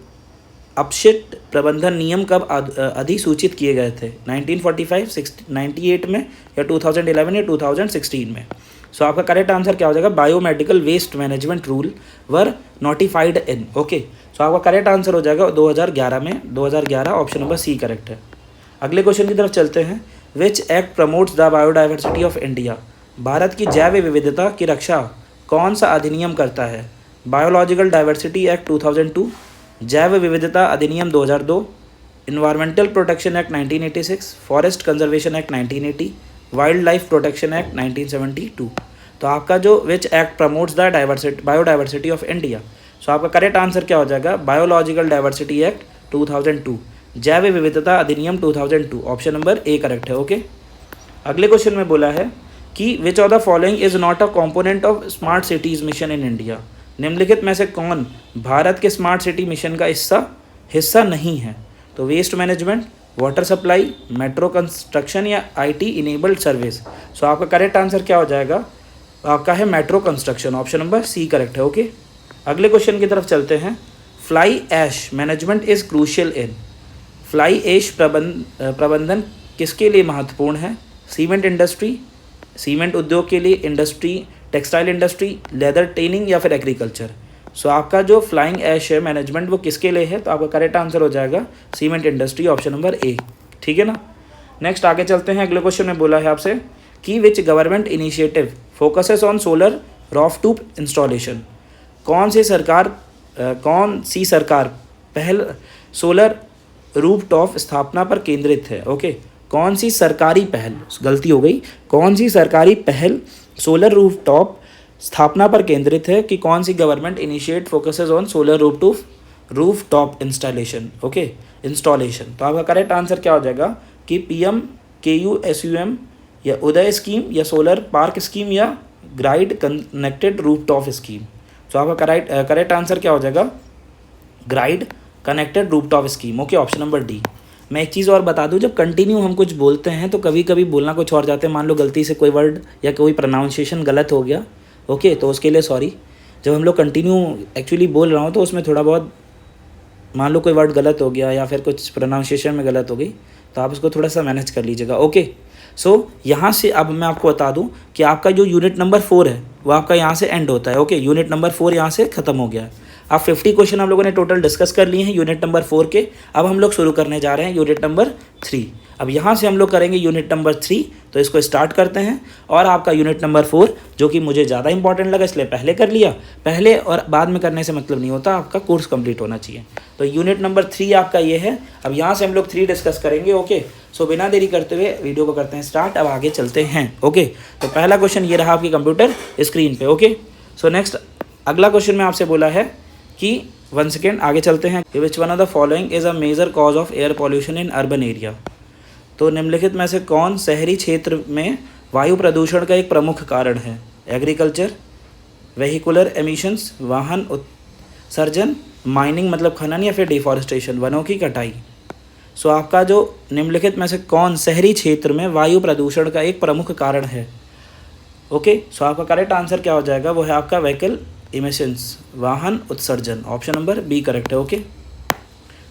अपशिष्ट प्रबंधन नियम कब अधिसूचित किए गए थे? 1945, 98 में, या 2011 या 2016 में। सो आपका करेक्ट आंसर क्या हो जाएगा? Biomedical waste management rule were notified in. Okay, so so आपका करेक्ट आंसर हो जाएगा 2011 में, 2011 ऑप्शन नंबर सी करेक्ट है। अगले क्वेश्चन की तरफ चलते हैं। विच act promotes the biodiversity of India? Bharat की जैव विविधता की रक्षा कौन सा अधिनियम करता है? बायोलॉजिकल डाइवर्सिटी एक्ट 2002, जैव विविधता अधिनियम 2002, environmental protection act 1986, forest conservation act 1980, wild life protection act 1972। तो आपका जो which act promotes the biodiversity of India, so आपका करेक्ट आंसर क्या हो जाएगा? बायोलॉजिकल डाइवर्सिटी एक्ट 2002, जैव विविधता अधिनियम 2002, ऑप्शन नंबर ए करेक्ट है। ओके, अगले क्वेश्चन में बोला है कि which of the following is not a component of smart cities mission in India? निम्नलिखित में से कौन भारत के स्मार्ट सिटी मिशन का हिस्सा नहीं है? तो waste management, water supply, metro construction या आईटी इनेबल्ड सर्विस। सो आपका करेक्ट आंसर क्या हो जाएगा? आपका है metro construction, option number C correct है। ओके, अगले क्वेश्चन की तरफ चलते हैं। Fly ash management is crucial in? Fly ash प्रबंधन किसके लिए महत्वपूर्ण है? सीमेंट इंडस्ट्री, सीमेंट उद्योग के लिए, industry, textile industry, leather tending या फिर एग्रीकल्चर। सो आपका जो फ्लाइंग ऐश है मैनेजमेंट वो किसके लिए है? तो आपका करेक्ट आंसर हो जाएगा सीमेंट इंडस्ट्री, ऑप्शन नंबर ए। ठीक है ना। नेक्स्ट आगे चलते हैं। अगले क्वेश्चन में बोला है आपसे कि which government initiative focuses on solar rooftop installation? कौन सी सरकार पहल सोलर रूफटॉप स्थापना पर केंद्रित है? ओके, कौन सी सरकारी पहल, गलती हो गई, कौन सी सरकारी पहल सोलर रूफटॉप स्थापना पर केंद्रित है? कि कौन सी government initiate focuses on solar rooftop installation? Okay, installation. तो आपका करेक्ट आंसर क्या हो जाएगा? कि PMKUSUM या उदय स्कीम या सोलर पार्क स्कीम या ग्राइड कनेक्टेड रूफटॉप स्कीम। तो आपका करेक्ट आंसर क्या हो जाएगा? Grid connected rooftop scheme. Okay, option number D. मैं एक चीज़ और बता दूं, जब कंटिन्यू हम कुछ बोलते हैं तो कभी कभी बोलना कुछ और जाते हैं। मान लो गलती से कोई वर्ड या कोई प्रोनाउंसिएशन गलत हो गया, ओके, तो उसके लिए सॉरी। जब हम लोग कंटिन्यू एक्चुअली बोल रहा हूँ तो उसमें थोड़ा बहुत मान लो कोई वर्ड गलत हो गया या फिर कुछ प्रोनाउंसिएशन में गलत हो गई तो आप उसको थोड़ा सा मैनेज कर लीजिएगा। ओके, सो यहाँ से अब मैं आपको बता दूँ कि आपका जो यूनिट नंबर 4 है वो आपका यहाँ से एंड होता है। ओके, यूनिट नंबर 4 यहाँ से ख़त्म हो गया है। अब 50 क्वेश्चन हम लोगों ने टोटल डिस्कस कर लिए हैं यूनिट नंबर 4 के। अब हम लोग शुरू करने जा रहे हैं यूनिट नंबर 3। अब यहाँ से हम लोग करेंगे यूनिट नंबर 3, तो इसको स्टार्ट करते हैं। और आपका यूनिट नंबर 4 जो कि मुझे ज़्यादा इंपॉर्टेंट लगा इसलिए पहले कर लिया। पहले और बाद में करने से मतलब नहीं होता, आपका कोर्स कंप्लीट होना चाहिए। तो यूनिट नंबर 3 आपका ये है। अब यहाँ से हम लोग 3 डिस्कस करेंगे। ओके, सो बिना देरी करते हुए वीडियो को करते हैं स्टार्ट। अब आगे चलते हैं। ओके, तो पहला क्वेश्चन ये रहा आपकी कंप्यूटर स्क्रीन पे। ओके, सो नेक्स्ट अगला क्वेश्चन में आपसे बोला है कि 1 सेकेंड आगे चलते हैं। Which one of the following is a major cause of air pollution in urban area? तो निम्नलिखित में से कौन शहरी क्षेत्र में वायु प्रदूषण का एक प्रमुख कारण है? एग्रीकल्चर, वेहिकुलर एमिशंस, वाहन उत्सर्जन, माइनिंग मतलब खनन या फिर डिफॉरेस्टेशन, वनों की कटाई। सो आपका जो निम्नलिखित में से कौन शहरी क्षेत्र में वायु प्रदूषण का एक प्रमुख कारण है? ओके, सो आपका करेक्ट आंसर क्या हो जाएगा? वो है आपका व्हीकल इमिशंस, वाहन उत्सर्जन, ऑप्शन नंबर बी करेक्ट है। ओके,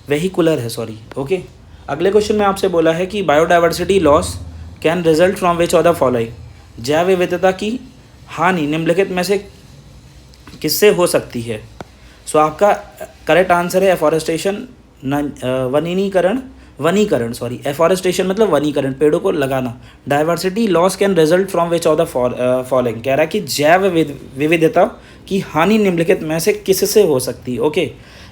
वेहिकुलर है, सॉरी। ओके, अगले क्वेश्चन में आपसे बोला है कि biodiversity loss can result from which of the following? जैव विविधता की हानि निम्नलिखित में से किससे हो सकती है? सो आपका करेक्ट आंसर है एफॉरेस्टेशन, वनीकरण, सॉरी, एफॉरेस्टेशन मतलब वनीकरण, पेड़ों को लगाना। Diversity loss can result from which of the following? कह रहा है कि जैव विविधता की हानि निम्नलिखित में से किससे हो सकती है? ओके,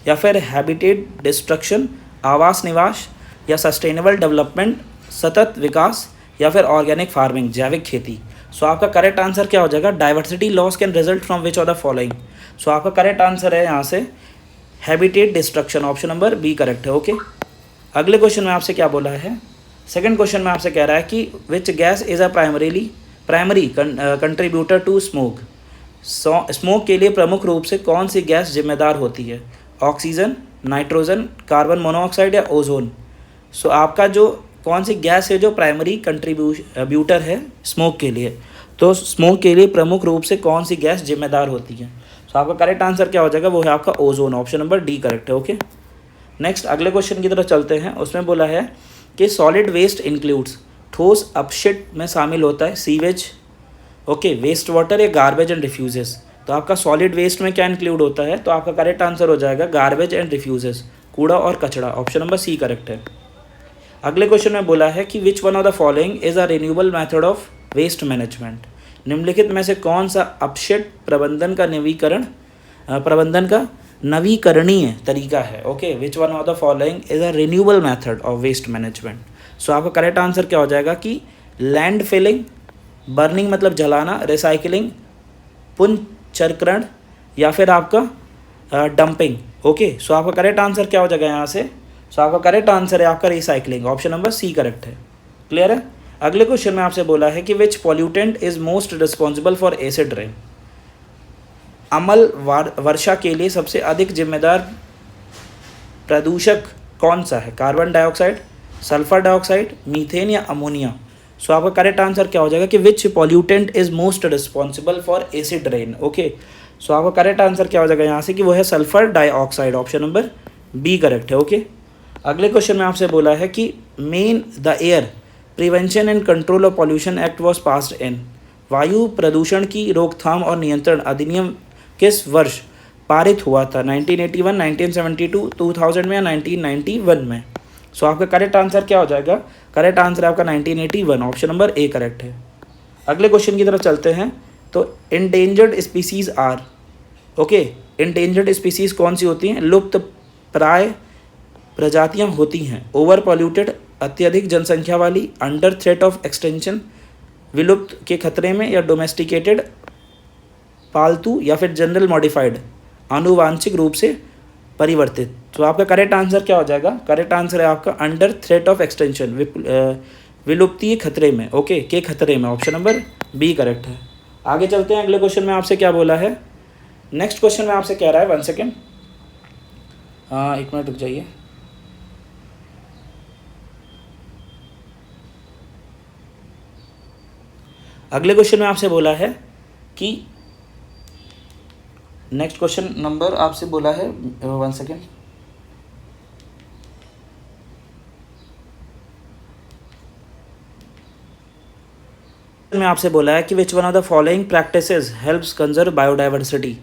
या फिर हैबिटेट डिस्ट्रक्शन, आवास निवास, या सस्टेनेबल डेवलपमेंट, सतत विकास, या फिर ऑर्गेनिक फार्मिंग, जैविक खेती। सो आपका करेक्ट आंसर क्या हो जाएगा? Diversity loss can result from which of the following? So आपका करेक्ट आंसर है यहाँ से habitat destruction, option number B correct है। ओके, अगले क्वेश्चन में आपसे क्या बोला है? सेकंड क्वेश्चन में आपसे कह रहा है कि which gas is a primary contributor to smoke? Smoke के लिए प्रमुख रूप से कौन सी गैस जिम्मेदार होती है? ऑक्सीजन, नाइट्रोजन, कार्बन मोनोऑक्साइड या ओजोन? सो आपका जो कौन सी गैस है जो प्राइमरी कंट्रीब्यूटर है स्मोक के लिए? तो स्मोक के लिए प्रमुख रूप से कौन सी गैस जिम्मेदार होती है? सो आपका करेक्ट आंसर क्या हो जाएगा? वो है आपका ozone, option number D correct है। ओके, नेक्स्ट अगले क्वेश्चन की तरफ चलते हैं। उसमें बोला है कि सॉलिड वेस्ट इंक्लूड्स, ठोस अपशिट में शामिल होता है सीवेज, ओके, वेस्ट वाटर या गार्बेज एंड रिफ्यूजेस। तो आपका सॉलिड वेस्ट में क्या इंक्लूड होता है, तो आपका करेक्ट आंसर हो जाएगा गार्बेज एंड रिफ्यूजेस, कूड़ा और कचरा। ऑप्शन नंबर सी करेक्ट है। अगले क्वेश्चन में बोला है कि which one of the following is a renewable method of waste management. निम्नलिखित में से कौन सा अपशिष्ट प्रबंधन का नवीकरणीय तरीका है। Okay, which one of the following is a renewable method of waste management. So आपका करेक्ट आंसर क्या हो जाएगा कि लैंड फिलिंग, बर्निंग मतलब जलाना, रिसाइकलिंग, पुनर्चक्रण या फिर आपका डंपिंग। ओके, सो आपका करेक्ट आंसर क्या हो जाएगा यहाँ से, सो आपका करेक्ट आंसर है आपका recycling. Option number C correct है। क्लियर है। अगले क्वेश्चन में आपसे बोला है कि which pollutant is most responsible for acid rain. अम्ल वर्षा के लिए सबसे अधिक जिम्मेदार प्रदूषक कौन सा है। Carbon dioxide, sulphur dioxide, methane या अमोनिया। सो आपका करेक्ट आंसर क्या हो जाएगा कि which pollutant is most responsible for acid rain. Okay, so आपका करेक्ट आंसर क्या हो जाएगा यहाँ से कि वो है sulphur dioxide. Option number B correct है। ओके, अगले क्वेश्चन में आपसे बोला है कि main the air prevention and control of pollution act was passed in. वायु प्रदूषण की रोकथाम और नियंत्रण अधिनियम किस वर्ष पारित हुआ था। 1981, 1972, 2000 में या 1991 में। सो आपका करेक्ट आंसर क्या हो जाएगा, करेक्ट आंसर आपका 1981। ऑप्शन नंबर ए करेक्ट है। अगले क्वेश्चन की तरफ चलते हैं। तो endangered species are. Okay, endangered species कौन सी होती हैं, लुप्त प्राय प्रजातियां होती हैं। ओवर पॉल्यूटेड, अत्यधिक जनसंख्या वाली, अंडर थ्रेट ऑफ एक्सटेंशन, विलुप्त के खतरे में, या डोमेस्टिकेटेड पालतू, या फिर जनरल मॉडिफाइड आनुवांशिक रूप से परिवर्तित। तो आपका करेक्ट आंसर क्या हो जाएगा, करेक्ट आंसर है आपका अंडर थ्रेट ऑफ एक्सटेंशन, विलुप्ति खतरे में। ओके, के खतरे में। ऑप्शन नंबर बी करेक्ट है। आगे चलते हैं। अगले क्वेश्चन में आपसे क्या बोला है, नेक्स्ट क्वेश्चन में आपसे कह रहा है, 1 सेकेंड, हाँ 1 मिनट रुक जाइए। अगले क्वेश्चन में आपसे बोला है कि नेक्स्ट क्वेश्चन नंबर आपसे बोला है 1 सेकेंड, में आपसे बोला है कि which one of the following practices helps conserve biodiversity.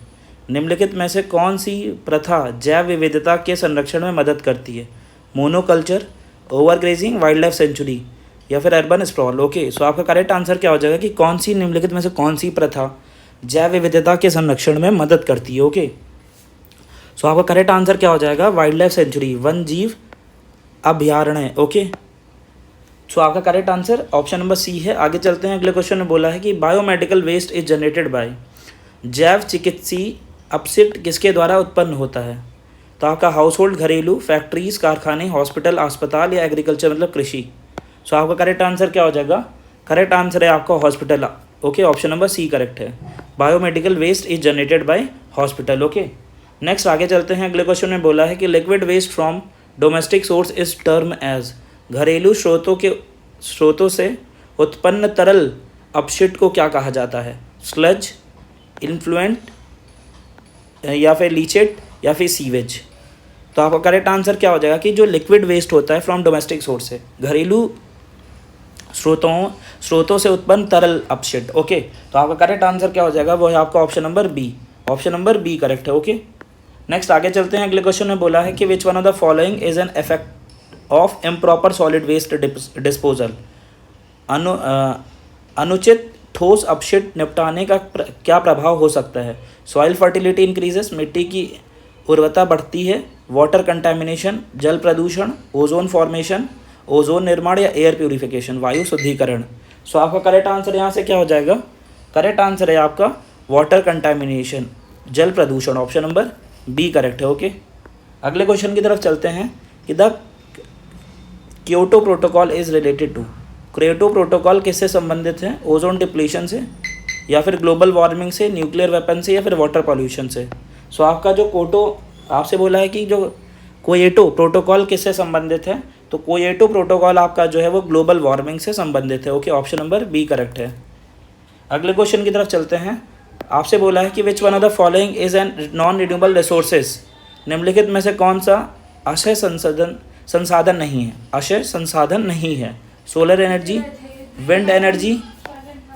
निम्नलिखित में से कौन सी प्रथा जैव विविधता के संरक्षण में मदद करती है। Monoculture, overgrazing, wild life sanctuary या फिर अर्बन स्प्रॉल। ओके, सो आपका करेक्ट आंसर क्या हो जाएगा कि कौन सी निम्नलिखित में से कौन सी प्रथा जैव विविधता के संरक्षण में मदद करती है। ओके, सो आपका करेक्ट आंसर क्या हो जाएगा, वाइल्ड लाइफ सेंचुरी, वन जीव अभयारण्य। ओके, सो आपका correct answer option number C है। आगे चलते हैं। अगले क्वेश्चन में बोला है कि biomedical waste is generated by. जैव चिकित्सीय अपशिष्ट किसके द्वारा उत्पन्न होता है। तो आपका हाउस होल्ड, घरेलू, फैक्ट्रीज, कारखाने, हॉस्पिटल, अस्पताल या एग्रीकल्चर मतलब कृषि। सो आपका करेक्ट आंसर क्या हो जाएगा, करेक्ट आंसर है आपका hospital. Okay, option number C correct है। Biomedical waste is generated by hospital. Okay, next आगे चलते हैं। अगले क्वेश्चन में बोला है कि liquid waste from domestic source is term as. घरेलू स्रोतों से उत्पन्न तरल अपशिष्ट को क्या कहा जाता है। स्लज, इन्फ्लुएंट या फिर लीचेट या फिर सीवेज। तो आपका करेक्ट आंसर क्या हो जाएगा कि जो लिक्विड वेस्ट होता है फ्रॉम डोमेस्टिक सोर्स से, घरेलू स्रोतों से उत्पन्न तरल अपशिष्ट। ओके, तो आपका करेक्ट आंसर क्या हो जाएगा, वो है आपका option number B. Option number B correct है। ओके, नेक्स्ट आगे चलते हैं। अगले क्वेश्चन में बोला है कि which one of the following is an effect of improper solid waste disposal. अनुचित ठोस अपशिष्ट निपटाने का क्या प्रभाव हो सकता है। सॉइल फर्टिलिटी इंक्रीजेस, मिट्टी की उर्वरता बढ़ती है, वाटर कंटामिनेशन, जल प्रदूषण, ओजोन फॉर्मेशन, ओजोन निर्माण या एयर प्यूरिफिकेशन, वायु शुद्धिकरण। सो आपका करेक्ट आंसर यहाँ से क्या हो जाएगा, करेक्ट आंसर है आपका वाटर कंटामिनेशन, जल प्रदूषण। ऑप्शन नंबर बी करेक्ट है। ओके, अगले क्वेश्चन की तरफ चलते हैं कि the Kyoto protocol is related to. Kyoto protocol किससे संबंधित है, ओजोन डिप्लीशन से या फिर ग्लोबल वार्मिंग से, न्यूक्लियर वेपन से या फिर वाटर पॉल्यूशन से। सो आपका जो क्योटो आपसे बोला है कि जो क्योटो प्रोटोकॉल किससे संबंधित है, तो क्योटो प्रोटोकॉल आपका जो है वो ग्लोबल वार्मिंग से संबंधित है। Okay, option number B correct है। अगले क्वेश्चन की तरफ चलते हैं। आपसे बोला है कि which one of the following is N non renewable resources. निम्नलिखित में से कौन सा अक्षय संसाधन नहीं है, अक्षय संसाधन नहीं है। सोलर एनर्जी, विंड एनर्जी,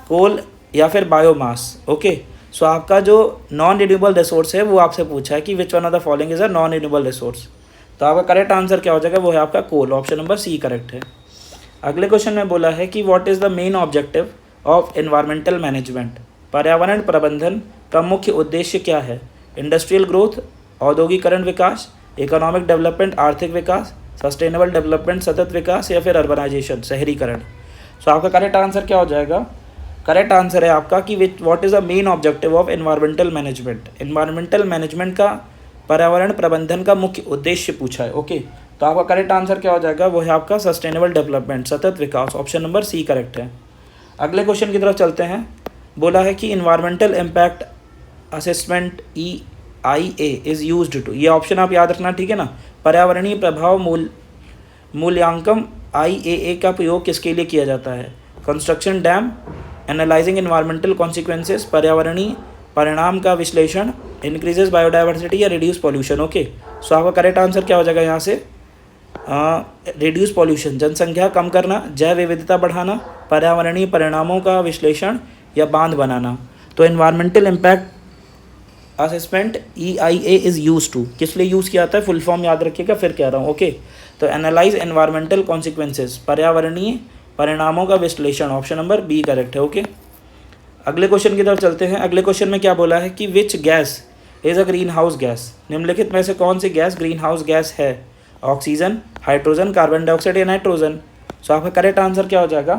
कोल या फिर बायोमास। ओके, सो आपका जो नॉन रिन्यूएबल रिसोर्स है वो आपसे पूछा है कि which one of the following is a non renewable resource. तो आपका करेक्ट आंसर क्या हो जाएगा, वो है आपका कोल, ऑप्शन नंबर सी करेक्ट है। अगले क्वेश्चन में बोला है कि what is the main objective of environmental management, पर्यावरण प्रबंधन का मुख्य उद्देश्य क्या है। इंडस्ट्रियल ग्रोथ, औद्योगिकरण विकास, इकोनॉमिक डेवलपमेंट आर्थिक विकास, सस्टेनेबल डेवलपमेंट सतत विकास, या फिर अर्बनाइजेशन शहरीकरण। सो आपका करेक्ट आंसर क्या हो जाएगा, करेक्ट आंसर है आपका कि विच what is the main objective of environmental management. Environmental management का पर्यावरण प्रबंधन का मुख्य उद्देश्य पूछा है। ओके, तो आपका करेक्ट आंसर क्या हो जाएगा, वो है आपका सस्टेनेबल डेवलपमेंट सतत विकास, ऑप्शन नंबर सी करेक्ट है। अगले क्वेश्चन की तरफ चलते हैं। बोला है कि environmental impact assessment EIA is used to, ये ऑप्शन आप याद रखना, ठीक है ना। पर्यावरणीय प्रभाव मूल्यांकन IAA का प्रयोग किसके लिए किया जाता है। Construction dam, analysing environmental consequences, पर्यावरणीय परिणाम का विश्लेषण, इंक्रीजेज बायोडाइवर्सिटी, या रिड्यूस पॉल्यूशन। ओके, सो आपका करेक्ट आंसर क्या हो जाएगा यहाँ से, रिड्यूस पॉल्यूशन, जनसंख्या कम करना, जैव विविधता बढ़ाना, पर्यावरणीय परिणामों का विश्लेषण, या बांध बनाना। तो environmental impact assessment EIA is use to, किस लिए यूज़ किया जाता है, फुल फॉर्म याद रखिएगा, फिर कह रहा हूँ। ओके, तो एनालाइज एनवायरमेंटल कॉन्सिक्वेंसेस, पर्यावरणीय परिणामों का विश्लेषण, ऑप्शन नंबर बी करेक्ट है। ओके, अगले क्वेश्चन की तरफ चलते हैं। अगले क्वेश्चन में क्या बोला है कि which gas is a green house gas, निम्नलिखित में से कौन सी गैस ग्रीन हाउस गैस है। ऑक्सीजन, हाइड्रोजन, कार्बन डाइऑक्साइड, या नाइट्रोजन। सो आपका करेक्ट आंसर क्या हो जाएगा,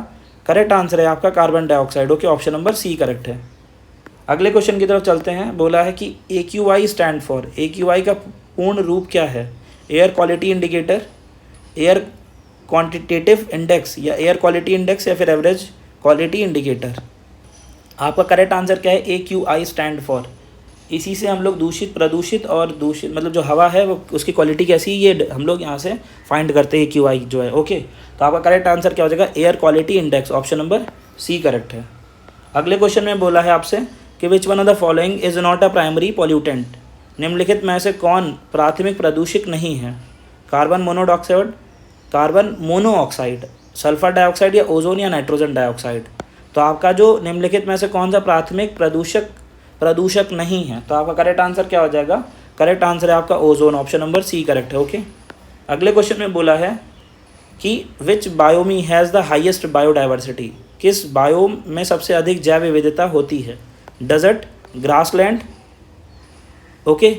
करेक्ट आंसर है आपका carbon dioxide. Okay, option number C correct है। अगले क्वेश्चन की तरफ चलते हैं। बोला है कि AQI स्टैंड फॉर, AQI का पूर्ण रूप क्या है। Air quality indicator, air quantitative index, या एयर क्वालिटी इंडेक्स, या फिर एवरेज क्वालिटी इंडिकेटर। आपका करेक्ट आंसर क्या है, AQI स्टैंड फॉर, इसी से हम लोग दूषित, प्रदूषित और दूषित मतलब जो हवा है वो उसकी क्वालिटी कैसी है ये हम लोग यहाँ से फाइंड करते हैं, AQI जो है। ओके, तो आपका करेक्ट आंसर क्या हो जाएगा, air quality index, option number C correct है। अगले क्वेश्चन में बोला है आपसे कि which one of the following is not a primary pollutant, निम्नलिखित में से कौन प्राथमिक प्रदूषक नहीं है। Carbon monoxide, carbon monoxide, sulphur dioxide, या ओजोन, या नाइट्रोजन डाइऑक्साइड। तो आपका जो निम्नलिखित में से कौन सा प्राथमिक प्रदूषक नहीं है, तो आपका करेक्ट आंसर क्या हो जाएगा, करेक्ट आंसर है आपका ozone, option number C correct है। ओके, अगले क्वेश्चन में बोला है कि which biome has the highest biodiversity, किस बायोम में सबसे अधिक जैव विविधता होती है। डेजर्ट, ग्रासलैंड, ओके,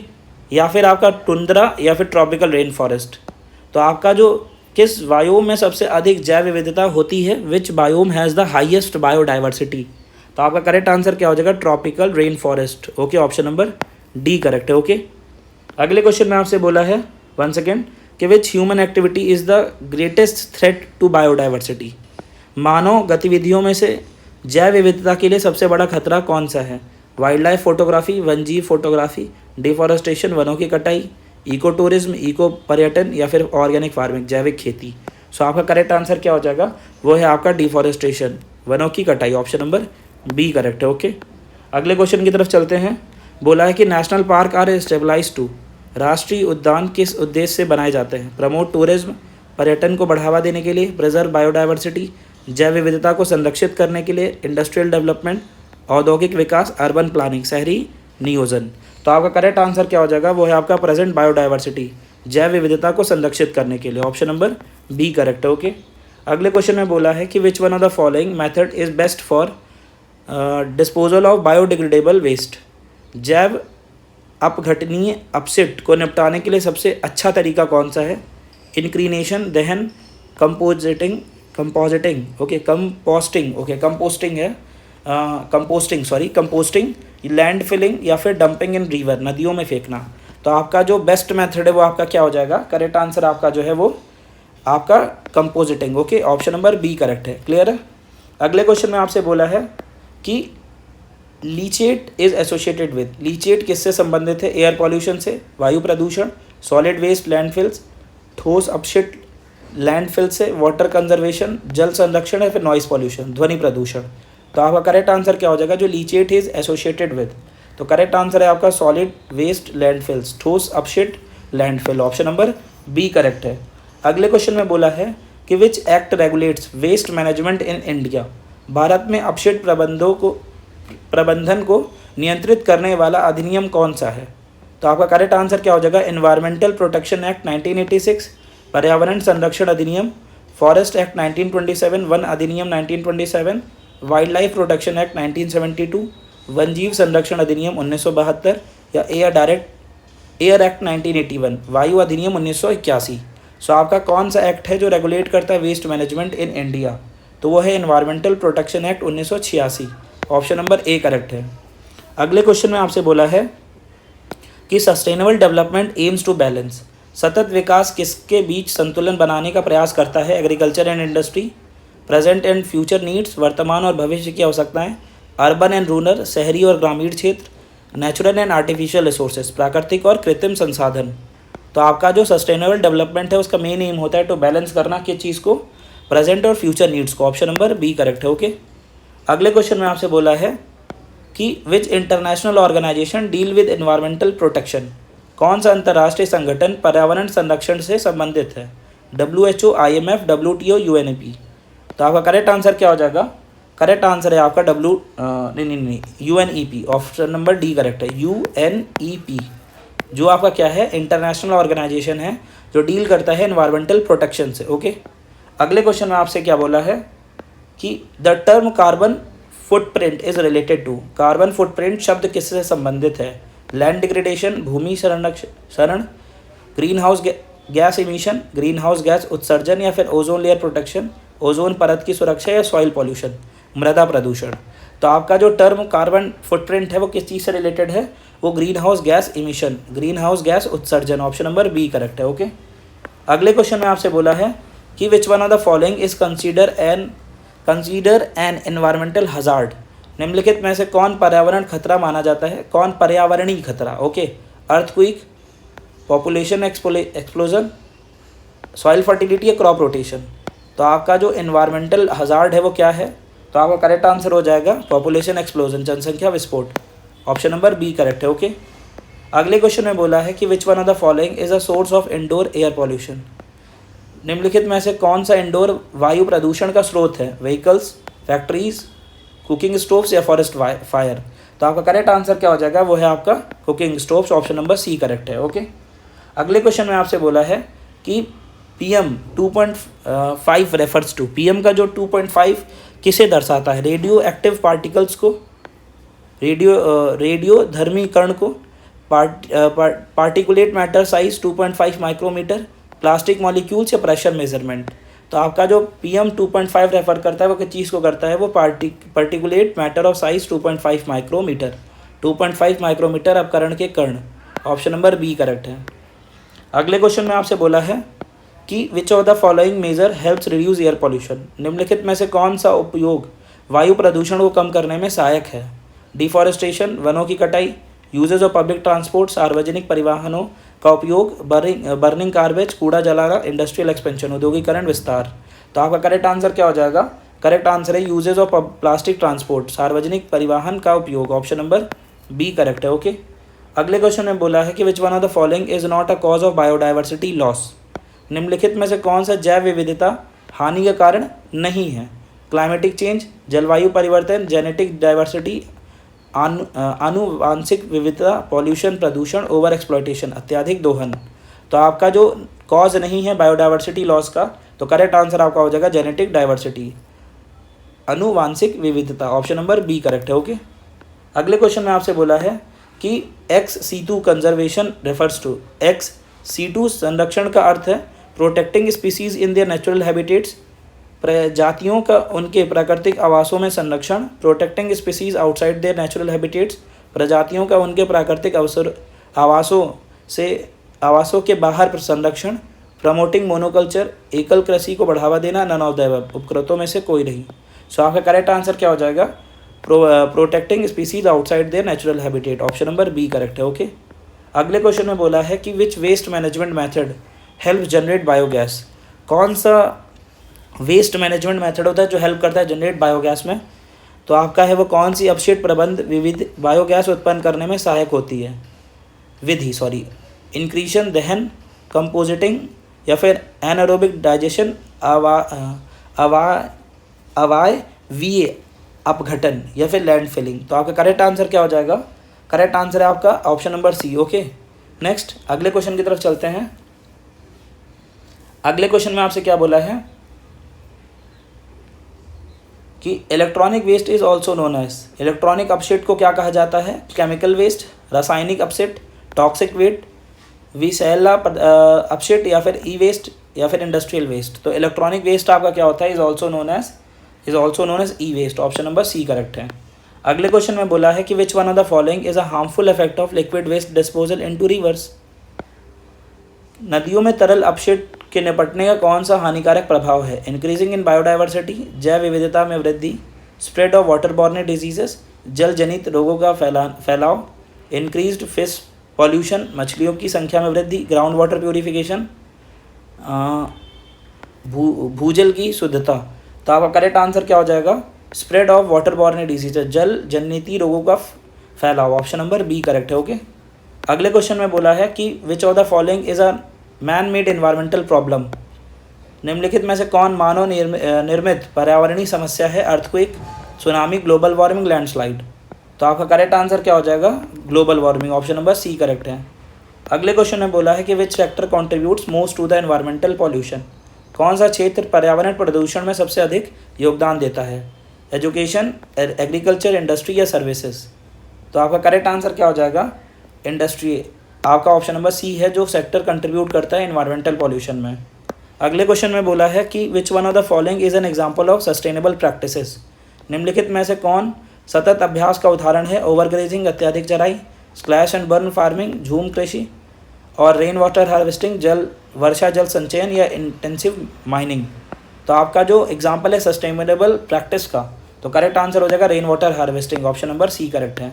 या फिर आपका टुंड्रा, या फिर ट्रॉपिकल रेन फॉरेस्ट। तो आपका जो किस बायोम में सबसे अधिक जैव विविधता होती है, which biome has the highest biodiversity. तो आपका करेक्ट आंसर क्या हो जाएगा, tropical rain forest. Okay, option number D correct है। ओके, अगले क्वेश्चन में आपसे बोला है वन सेकेंड कि which human activity is the greatest threat to biodiversity, मानव गतिविधियों में से जैव विविधता के लिए सबसे बड़ा खतरा कौन सा है। वाइल्ड लाइफ फोटोग्राफी, वनजीव फोटोग्राफी, डिफॉरेस्टेशन वनों की कटाई, इको टूरिज्म इको पर्यटन, या फिर ऑर्गेनिक फार्मिंग जैविक खेती। सो आपका करेक्ट आंसर क्या हो जाएगा, वो है आपका डिफॉरेस्टेशन वनों की कटाई, ऑप्शन नंबर बी करेक्ट है। ओके, अगले क्वेश्चन की तरफ चलते हैं। बोला है कि national park are stabilise to, राष्ट्रीय उद्यान किस उद्देश्य से बनाए जाते हैं। प्रमोट टूरिज्म, पर्यटन को बढ़ावा देने के लिए, प्रिजर्व बायोडाइवर्सिटी, जैव विविधता को संरक्षित करने के लिए, इंडस्ट्रियल डेवलपमेंट, औद्योगिक विकास, अर्बन प्लानिंग शहरी नियोजन। तो आपका करेक्ट आंसर क्या हो जाएगा, वो है आपका प्रेजेंट बायोडाइवर्सिटी, जैव विविधता को संरक्षित करने के लिए, ऑप्शन नंबर बी करेक्ट है। ओके, अगले क्वेश्चन में बोला है कि which one of the following method is best for disposal of biodegradable waste, जैव अपघटनीय अपशिष्ट को निपटाने के लिए सबसे अच्छा तरीका कौन सा है। इंक्रीनेशन, दहन, compositing, okay, composting, okay, composting है, कंपोस्टिंग, लैंड फिलिंग, या फिर डंपिंग इन रिवर, नदियों में फेंकना। तो आपका जो बेस्ट मेथड है वो आपका क्या हो जाएगा, करेक्ट आंसर आपका जो है वो आपका composting. Okay, option number B correct है। क्लियर है। अगले क्वेश्चन में आपसे बोला है कि leachate is associated with, leachate किससे संबंधित है। एयर पॉल्यूशन से, वायु प्रदूषण, सॉलिड वेस्ट लैंडफिल्स, ठोस अपशिष्ट लैंडफिल से, वाटर कंजर्वेशन जल संरक्षण, या फिर नॉइस पॉल्यूशन ध्वनि प्रदूषण। तो आपका करेक्ट आंसर क्या हो जाएगा, जो लीचेट इज एसोसिएटेड विद, तो करेक्ट आंसर है आपका सॉलिड वेस्ट लैंडफिल्स, ठोस अपशिष्ट landfill, option number B correct है। अगले क्वेश्चन में बोला है कि which act regulates waste management in India, Bharat में अपशिष्ट प्रबंधन को नियंत्रित करने वाला अधिनियम कौन सा है? तो आपका करेक्ट आंसर क्या हो जाएगा? एनवायरमेंटल प्रोटेक्शन एक्ट 1986, पर्यावरण संरक्षण अधिनियम, फॉरेस्ट एक्ट 1927, वन अधिनियम 1927, wild life protection act 1972, one जीव संरक्षण अधिनियम 1972 या एयर एक्ट 1981, वायु अधिनियम 1981। सो आपका कौन सा एक्ट है जो रेगुलेट करता है वेस्ट मैनेजमेंट इन इंडिया? तो वो है environmental protection act 1986। Option number A correct है। अगले क्वेश्चन में आपसे बोला है कि sustainable development aims to balance, सतत विकास किसके बीच संतुलन बनाने का प्रयास करता है? Agriculture and industry, present and future needs, वर्तमान और भविष्य की आवश्यकताएं, अर्बन एंड रूरल, शहरी और ग्रामीण क्षेत्र, नेचुरल एंड आर्टिफिशियल रिसोर्सेज, प्राकृतिक और कृत्रिम संसाधन। तो आपका जो सस्टेनेबल डेवलपमेंट है उसका मेन एम होता है टू बैलेंस करना किस चीज़ को? प्रेजेंट और फ्यूचर नीड्स को। ऑप्शन नंबर बी करेक्ट है। ओके, अगले क्वेश्चन में आपसे बोला है कि which international organisation deal with environmental protection, कौन सा अंतर्राष्ट्रीय संगठन पर्यावरण संरक्षण से संबंधित है? WHO, IMF, WTO, UNEP। तो आपका करेक्ट आंसर क्या हो जाएगा? करेक्ट आंसर है आपका UNEP। Option number D correct है, UNEP, जो आपका क्या है? इंटरनेशनल ऑर्गेनाइजेशन है जो डील करता है एनवायरमेंटल प्रोटेक्शन से। ओके, अगले क्वेश्चन में आपसे क्या बोला है कि the term carbon footprint is related to, carbon footprint शब्द किससे संबंधित है? लैंड डिग्रेडेशन, भूमि शरण, green house gas emission, green house gas उत्सर्जन, या फिर ओजोन लेयर प्रोटेक्शन, ओजोन परत की सुरक्षा, या सॉइल पॉल्यूशन, मृदा प्रदूषण। तो आपका जो टर्म कार्बन फुटप्रिंट है वो किस चीज़ से रिलेटेड है? वो green house gas emission, green house gas उत्सर्जन। ऑप्शन नंबर बी करेक्ट है। ओके, अगले क्वेश्चन में आपसे बोला है कि which one of the following is consider N environmental hazard, निम्नलिखित में से कौन पर्यावरण खतरा माना जाता है? कौन पर्यावरणीय खतरा? Okay, earthquake, population explosion, soil fertility या क्रॉप रोटेशन। तो आपका जो एनवायरमेंटल हजार्ड है वो क्या है? तो आपका करेक्ट आंसर हो जाएगा पॉपुलेशन एक्सप्लोजन, जनसंख्या विस्फोट। ऑप्शन नंबर बी करेक्ट है। ओके, अगले क्वेश्चन में बोला है कि which one of the following is a source of indoor air pollution, निम्नलिखित में से कौन सा इंडोर वायु प्रदूषण का स्रोत है? व्हीकल्स, फैक्ट्रीज, कुकिंग स्टोव्स या फॉरेस्ट फायर। तो आपका करेक्ट आंसर क्या हो जाएगा? वो है आपका cooking stoves. Option number C correct है। ओके, अगले क्वेश्चन में आपसे बोला है कि PM 2.5 रेफर्स टू, PM का जो 2.5 किसे दर्शाता है? रेडियो एक्टिव पार्टिकल्स को, रेडियो धर्मीकरण को, particulate matter size 2.5 micrometre, plastic molecules या प्रेशर मेजरमेंट। तो आपका जो PM 2.5 रेफर करता है वो किस चीज़ को करता है? वो particulate matter of size 2.5 micrometre, 2.5 micrometre अपकरण के कण। ऑप्शन नंबर बी करेक्ट है। अगले क्वेश्चन में आपसे बोला है कि which of the following measure helps reduce air pollution, निम्नलिखित में से कौन सा उपयोग वायु प्रदूषण को कम करने में सहायक है? डिफॉरेस्टेशन, वनों की कटाई, यूजेज ऑफ पब्लिक ट्रांसपोर्ट, सार्वजनिक परिवहनों का उपयोग, बर्निंग गार्बेज, कूड़ा जलाना, इंडस्ट्रियल एक्सपेंशन, औद्योगिकरण विस्तार। तो आपका करेक्ट आंसर क्या हो जाएगा? करेक्ट आंसर है यूजेज ऑफ प्लास्टिक ट्रांसपोर्ट, सार्वजनिक परिवहन का उपयोग। ऑप्शन नंबर बी करेक्ट है। ओके, अगले क्वेश्चन में बोला है कि which one of the following is not a cause of biodiversity loss, निम्नलिखित में से कौन सा जैव विविधता हानि का कारण नहीं है? क्लाइमेटिक चेंज, जलवायु परिवर्तन, जेनेटिक डाइवर्सिटी, आनुवांशिक विविधता, पॉल्यूशन, प्रदूषण, ओवर एक्सप्लॉयटेशन, अत्यधिक दोहन। तो आपका जो कॉज नहीं है बायोडाइवर्सिटी लॉस का, तो करेक्ट आंसर आपका हो जाएगा जेनेटिक डाइवर्सिटी, आनुवांशिक विविधता। ऑप्शन नंबर बी करेक्ट है। ओके, अगले क्वेश्चन में आपसे बोला है कि ex-situ conservation refers to, ex-situ संरक्षण का अर्थ है protecting species in their natural habitats, प्रजातियों का उनके प्राकृतिक आवासों में संरक्षण, protecting species outside their natural habitats, प्रजातियों का उनके प्राकृतिक आवासों के बाहर संरक्षण, प्रमोटिंग मोनोकल्चर, एकल कृषि को बढ़ावा देना, नन ऑफ द अबव, उपकृतों में से कोई नहीं। सो आपका करेक्ट आंसर क्या हो जाएगा? Protecting species outside their natural habitat. Option number B correct है। ओके, अगले क्वेश्चन में बोला है कि which waste management method help generate biogas, कौन सा वेस्ट मैनेजमेंट मेथड होता है जो हेल्प करता है जनरेट बायोगैस में? तो आपका है वो कौन सी अपशिष्ट प्रबंध विविध बायोगैस उत्पन्न करने में सहायक होती है? विधि इंक्रीशन, दहन, कंपोजिटिंग, या फिर एनारोबिक डाइजेशन, अवायवीय अपघटन या फिर लैंड फिलिंग। तो आपका करेक्ट आंसर क्या हो जाएगा? करेक्ट आंसर है आपका option number C. Okay, next अगले क्वेश्चन की तरफ चलते हैं। अगले क्वेश्चन में आपसे क्या बोला है कि electronic waste is also known as, electronic अपशिट को क्या कहा जाता है? केमिकल वेस्ट, रासायनिक अपशिट, टॉक्सिक वेस्ट, विषैला अपशिट या फिर ई वेस्ट या फिर इंडस्ट्रियल वेस्ट। तो इलेक्ट्रॉनिक वेस्ट आपका क्या होता है? Is also known as E waste. Option number C correct है। अगले क्वेश्चन में बोला है कि which one of the following is a harmful effect of liquid waste disposal into rivers. नदियों में तरल अपशिट के निपटने का कौन सा हानिकारक प्रभाव है? इंक्रीजिंग इन बायोडाइवर्सिटी, जैव विविधता में वृद्धि, स्प्रेड ऑफ वाटरबॉर्न डिजीजेस, जल जनित रोगों का फैलाव, इंक्रीज्ड फिश पॉल्यूशन, मछलियों की संख्या में वृद्धि, ग्राउंड वाटर प्योरीफिकेशन, भूजल की शुद्धता। तो आपका करेक्ट आंसर क्या हो जाएगा? स्प्रेड ऑफ वाटरबॉर्न डिजीजेस, जल जनित रोगों का फैलाव। ऑप्शन नंबर बी करेक्ट है। ओके, अगले क्वेश्चन में बोला है कि which of the following is a man made environmental problem. निम्नलिखित में से कौन मानव निर्मित पर्यावरणीय समस्या है? Earthquake, tsunami, global warming, landslide. तो आपका करेक्ट आंसर क्या हो जाएगा? Global warming. Option number C correct है। अगले क्वेश्चन में बोला है कि which sector contributes most to the environmental pollution. कौन सा क्षेत्र पर्यावरण प्रदूषण में सबसे अधिक योगदान देता है? एजुकेशन, एग्रीकल्चर, इंडस्ट्री या सर्विसेज। तो आपका करेक्ट आंसर क्या हो जाएगा? इंडस्ट्री। आपका ऑप्शन नंबर सी है जो सेक्टर कंट्रीब्यूट करता है एनवायरमेंटल पॉल्यूशन में। अगले क्वेश्चन में बोला है कि which one of the following is an example of sustainable practices. निम्नलिखित में से कौन सतत अभ्यास का उदाहरण है? ओवरग्रेजिंग, अत्यधिक चराई, स्लैश एंड बर्न फार्मिंग, झूम कृषि और रेन वाटर हार्वेस्टिंग, वर्षा जल संचयन या इंटेंसिव माइनिंग। तो आपका जो एग्जाम्पल है सस्टेनेबल प्रैक्टिस का, तो करेक्ट आंसर हो जाएगा rain water harvesting. Option number C correct है।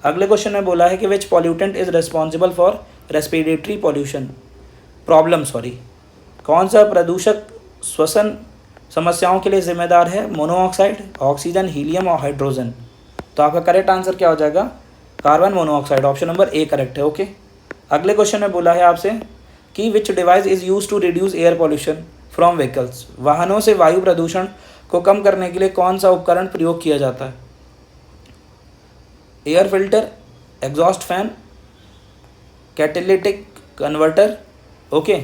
अगले क्वेश्चन में बोला है कि which pollutant is responsible for respiratory problem. कौन सा प्रदूषक श्वसन समस्याओं के लिए जिम्मेदार है? मोनोऑक्साइड, ऑक्सीजन, हीलियम और हाइड्रोजन। तो आपका करेक्ट आंसर क्या हो जाएगा? Carbon monoxide. Option number A correct है। ओके, अगले क्वेश्चन में बोला है आपसे कि which device is use to reduce air pollution from vehicles. वाहनों से वायु प्रदूषण को कम करने के लिए कौन सा उपकरण प्रयोग किया जाता है? Air filter, exhaust fan, catalytic converter, okay,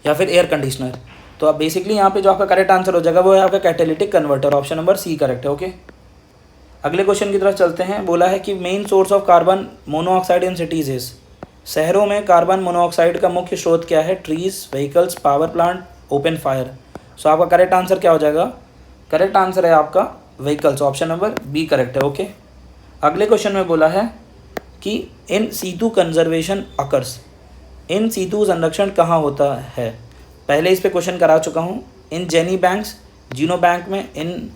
या फिर एयर कंडीशनर। तो अब बेसिकली यहाँ पे जो आपका करेक्ट आंसर हो जाएगा वो है आपका catalytic converter. Option number C correct है। ओके, अगले क्वेश्चन की तरफ चलते हैं। बोला है कि main source of carbon monoxide in cities is. शहरों में कार्बन मोनोऑक्साइड का मुख्य स्रोत क्या है? Trees, vehicles, power plant, open fire. So आपका करेक्ट आंसर क्या हो जाएगा? करेक्ट आंसर है आपका vehicles. Option number B correct है। ओके, अगले क्वेश्चन में बोला है कि इन सीतु कंजर्वेशन अकर्स। इन सीतु संरक्षण कहाँ होता है? पहले इस पे क्वेश्चन करा चुका हूँ। इन जेनी बैंक्स, जीनो बैंक में, इन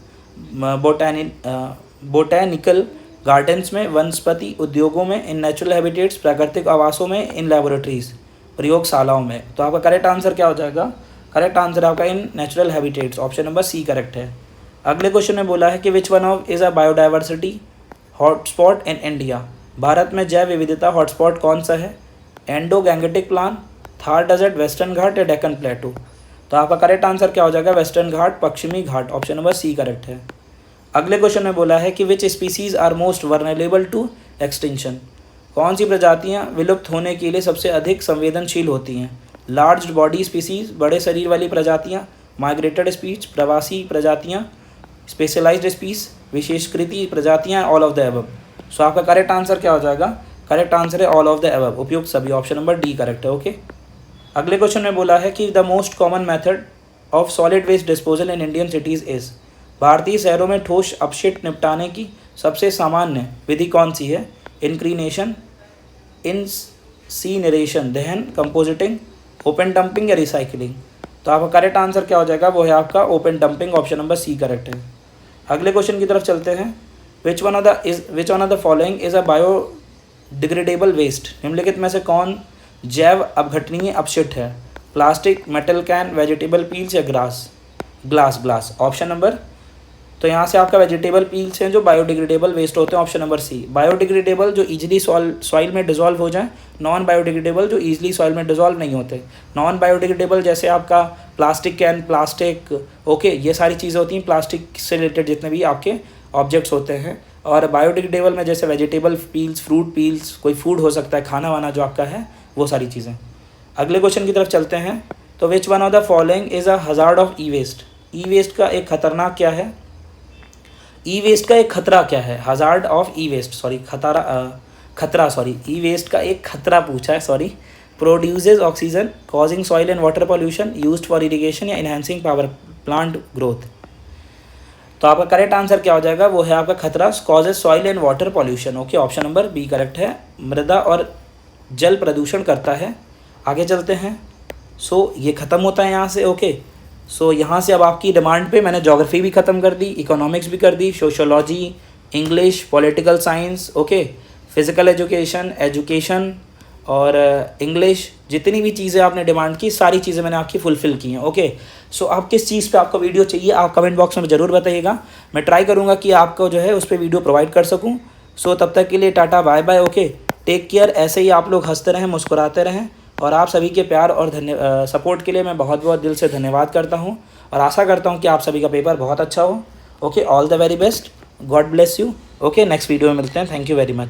बोटैनिकल गार्डन्स में, वनस्पति उद्योगों में, इन नेचुरल हैबिटेट्स प्राकृतिक आवासों में, इन लैबोरेटरीज प्रयोगशालाओं में। तो आपका करेक्ट आंसर क्या हो जाएगा? करेक्ट आंसर आपका in natural habitats. Option number C correct है। अगले क्वेश्चन में बोला है कि which one of is a biodiversity hotspot in India. Bharat में जैव विविधता हॉटस्पॉट कौन सा है? Indo Gangetic plain, Thar desert, Western Ghat या डेक्कन प्लेटू। तो आपका करेक्ट आंसर क्या हो जाएगा? वेस्टर्न घाट, पश्चिमी घाट। ऑप्शन नंबर सी करेक्ट है। अगले क्वेश्चन में बोला है कि which species are most vulnerable to extinction. कौन सी प्रजातियां विलुप्त होने के लिए सबसे अधिक संवेदनशील होती हैं? लार्ज बॉडी स्पीसीज, बड़े शरीर वाली प्रजातियां, माइग्रेटेड स्पीच, प्रवासी प्रजातियां, स्पेशलाइज्ड स्पीस, विशेषकृति प्रजातियां, all of the above. So आपका करेक्ट आंसर क्या हो जाएगा? करेक्ट आंसर है ऑल ऑफ द अबव, उपयुक्त सभी। ऑप्शन नंबर डी करेक्ट है। ओके, अगले क्वेश्चन में बोला है कि the most common method of solid waste disposal in Indian cities is. भारतीय शहरों में ठोस अपशिट निपटाने की सबसे सामान्य विधि कौन सी है? इंक्रीनेशन, इंसीनरेशन, दहन, कंपोजिटिंग, ओपन डंपिंग या रिसाइकलिंग। तो आपका करेक्ट आंसर क्या हो जाएगा? वो है आपका open dumping. Option number C correct है। अगले क्वेश्चन की तरफ चलते हैं। Which one of the following is a biodegradable waste. निम्नलिखित में से कौन जैव अपघटनीय अपशिट है? Plastic, metal can, vegetable peels या ग्लास। ऑप्शन नंबर, तो यहाँ से आपका वेजिटेबल पील्स हैं जो बायोडिग्रेडेबल वेस्ट होते हैं, ऑप्शन नंबर सी। बायोडिग्रेडेबल जो ईजिली सॉइल में डिजॉल्व हो जाएं, नॉन बायोडिग्रेडेबल जो ईजिली सॉइल में डिजॉल्व नहीं होते। नॉन बायोडिग्रेडेबल जैसे आपका प्लास्टिक कैन, प्लास्टिक, ओके, ये सारी चीज़ें होती हैं प्लास्टिक से रिलेटेड जितने भी आपके ऑब्जेक्ट्स होते हैं। और बायोडिग्रेडेबल में जैसे वेजिटेबल पील्स, फ्रूट पील्स, कोई फूड हो सकता है, खाना वाना जो आपका है, वो सारी चीज़ें। अगले क्वेश्चन की तरफ चलते हैं। तो which one of the following is a hazard of e waste. E waste का एक खतरनाक क्या है, ई वेस्ट का एक खतरा क्या है, hazard of e waste, sorry खतरा, सॉरी ई वेस्ट का एक खतरा पूछा है, sorry. Produces oxygen, causing soil and water pollution, used for irrigation या इन्हेंसिंग पावर प्लांट ग्रोथ। तो आपका करेक्ट आंसर क्या हो जाएगा, वो है आपका खतरा causes soil and water pollution. Okay, option number B correct है, मृदा और जल प्रदूषण करता है। आगे चलते हैं। सो ये ख़त्म होता है यहाँ से। ओके, सो यहाँ से अब आपकी डिमांड पे मैंने ज्योग्राफी भी ख़त्म कर दी, इकोनॉमिक्स भी कर दी, sociology, English, political science, okay, physical education और इंग्लिश, जितनी भी चीज़ें आपने डिमांड की सारी चीज़ें मैंने आपकी फुलफ़िल की हैं। ओके, सो आप किस चीज़ पे आपको वीडियो चाहिए आप कमेंट बॉक्स में ज़रूर बताइएगा। मैं ट्राई करूँगा कि आपको जो है उस पर वीडियो प्रोवाइड कर सकूँ। सो तब तक के लिए tata bye bye. Okay, take care. ऐसे ही आप लोग हंसते रहें, मुस्कुराते रहें, और आप सभी के प्यार और सपोर्ट के लिए मैं बहुत बहुत दिल से धन्यवाद करता हूँ और आशा करता हूँ कि आप सभी का पेपर बहुत अच्छा हो। Okay, all the very best, God bless you. Okay, next video में मिलते हैं। Thank you very much.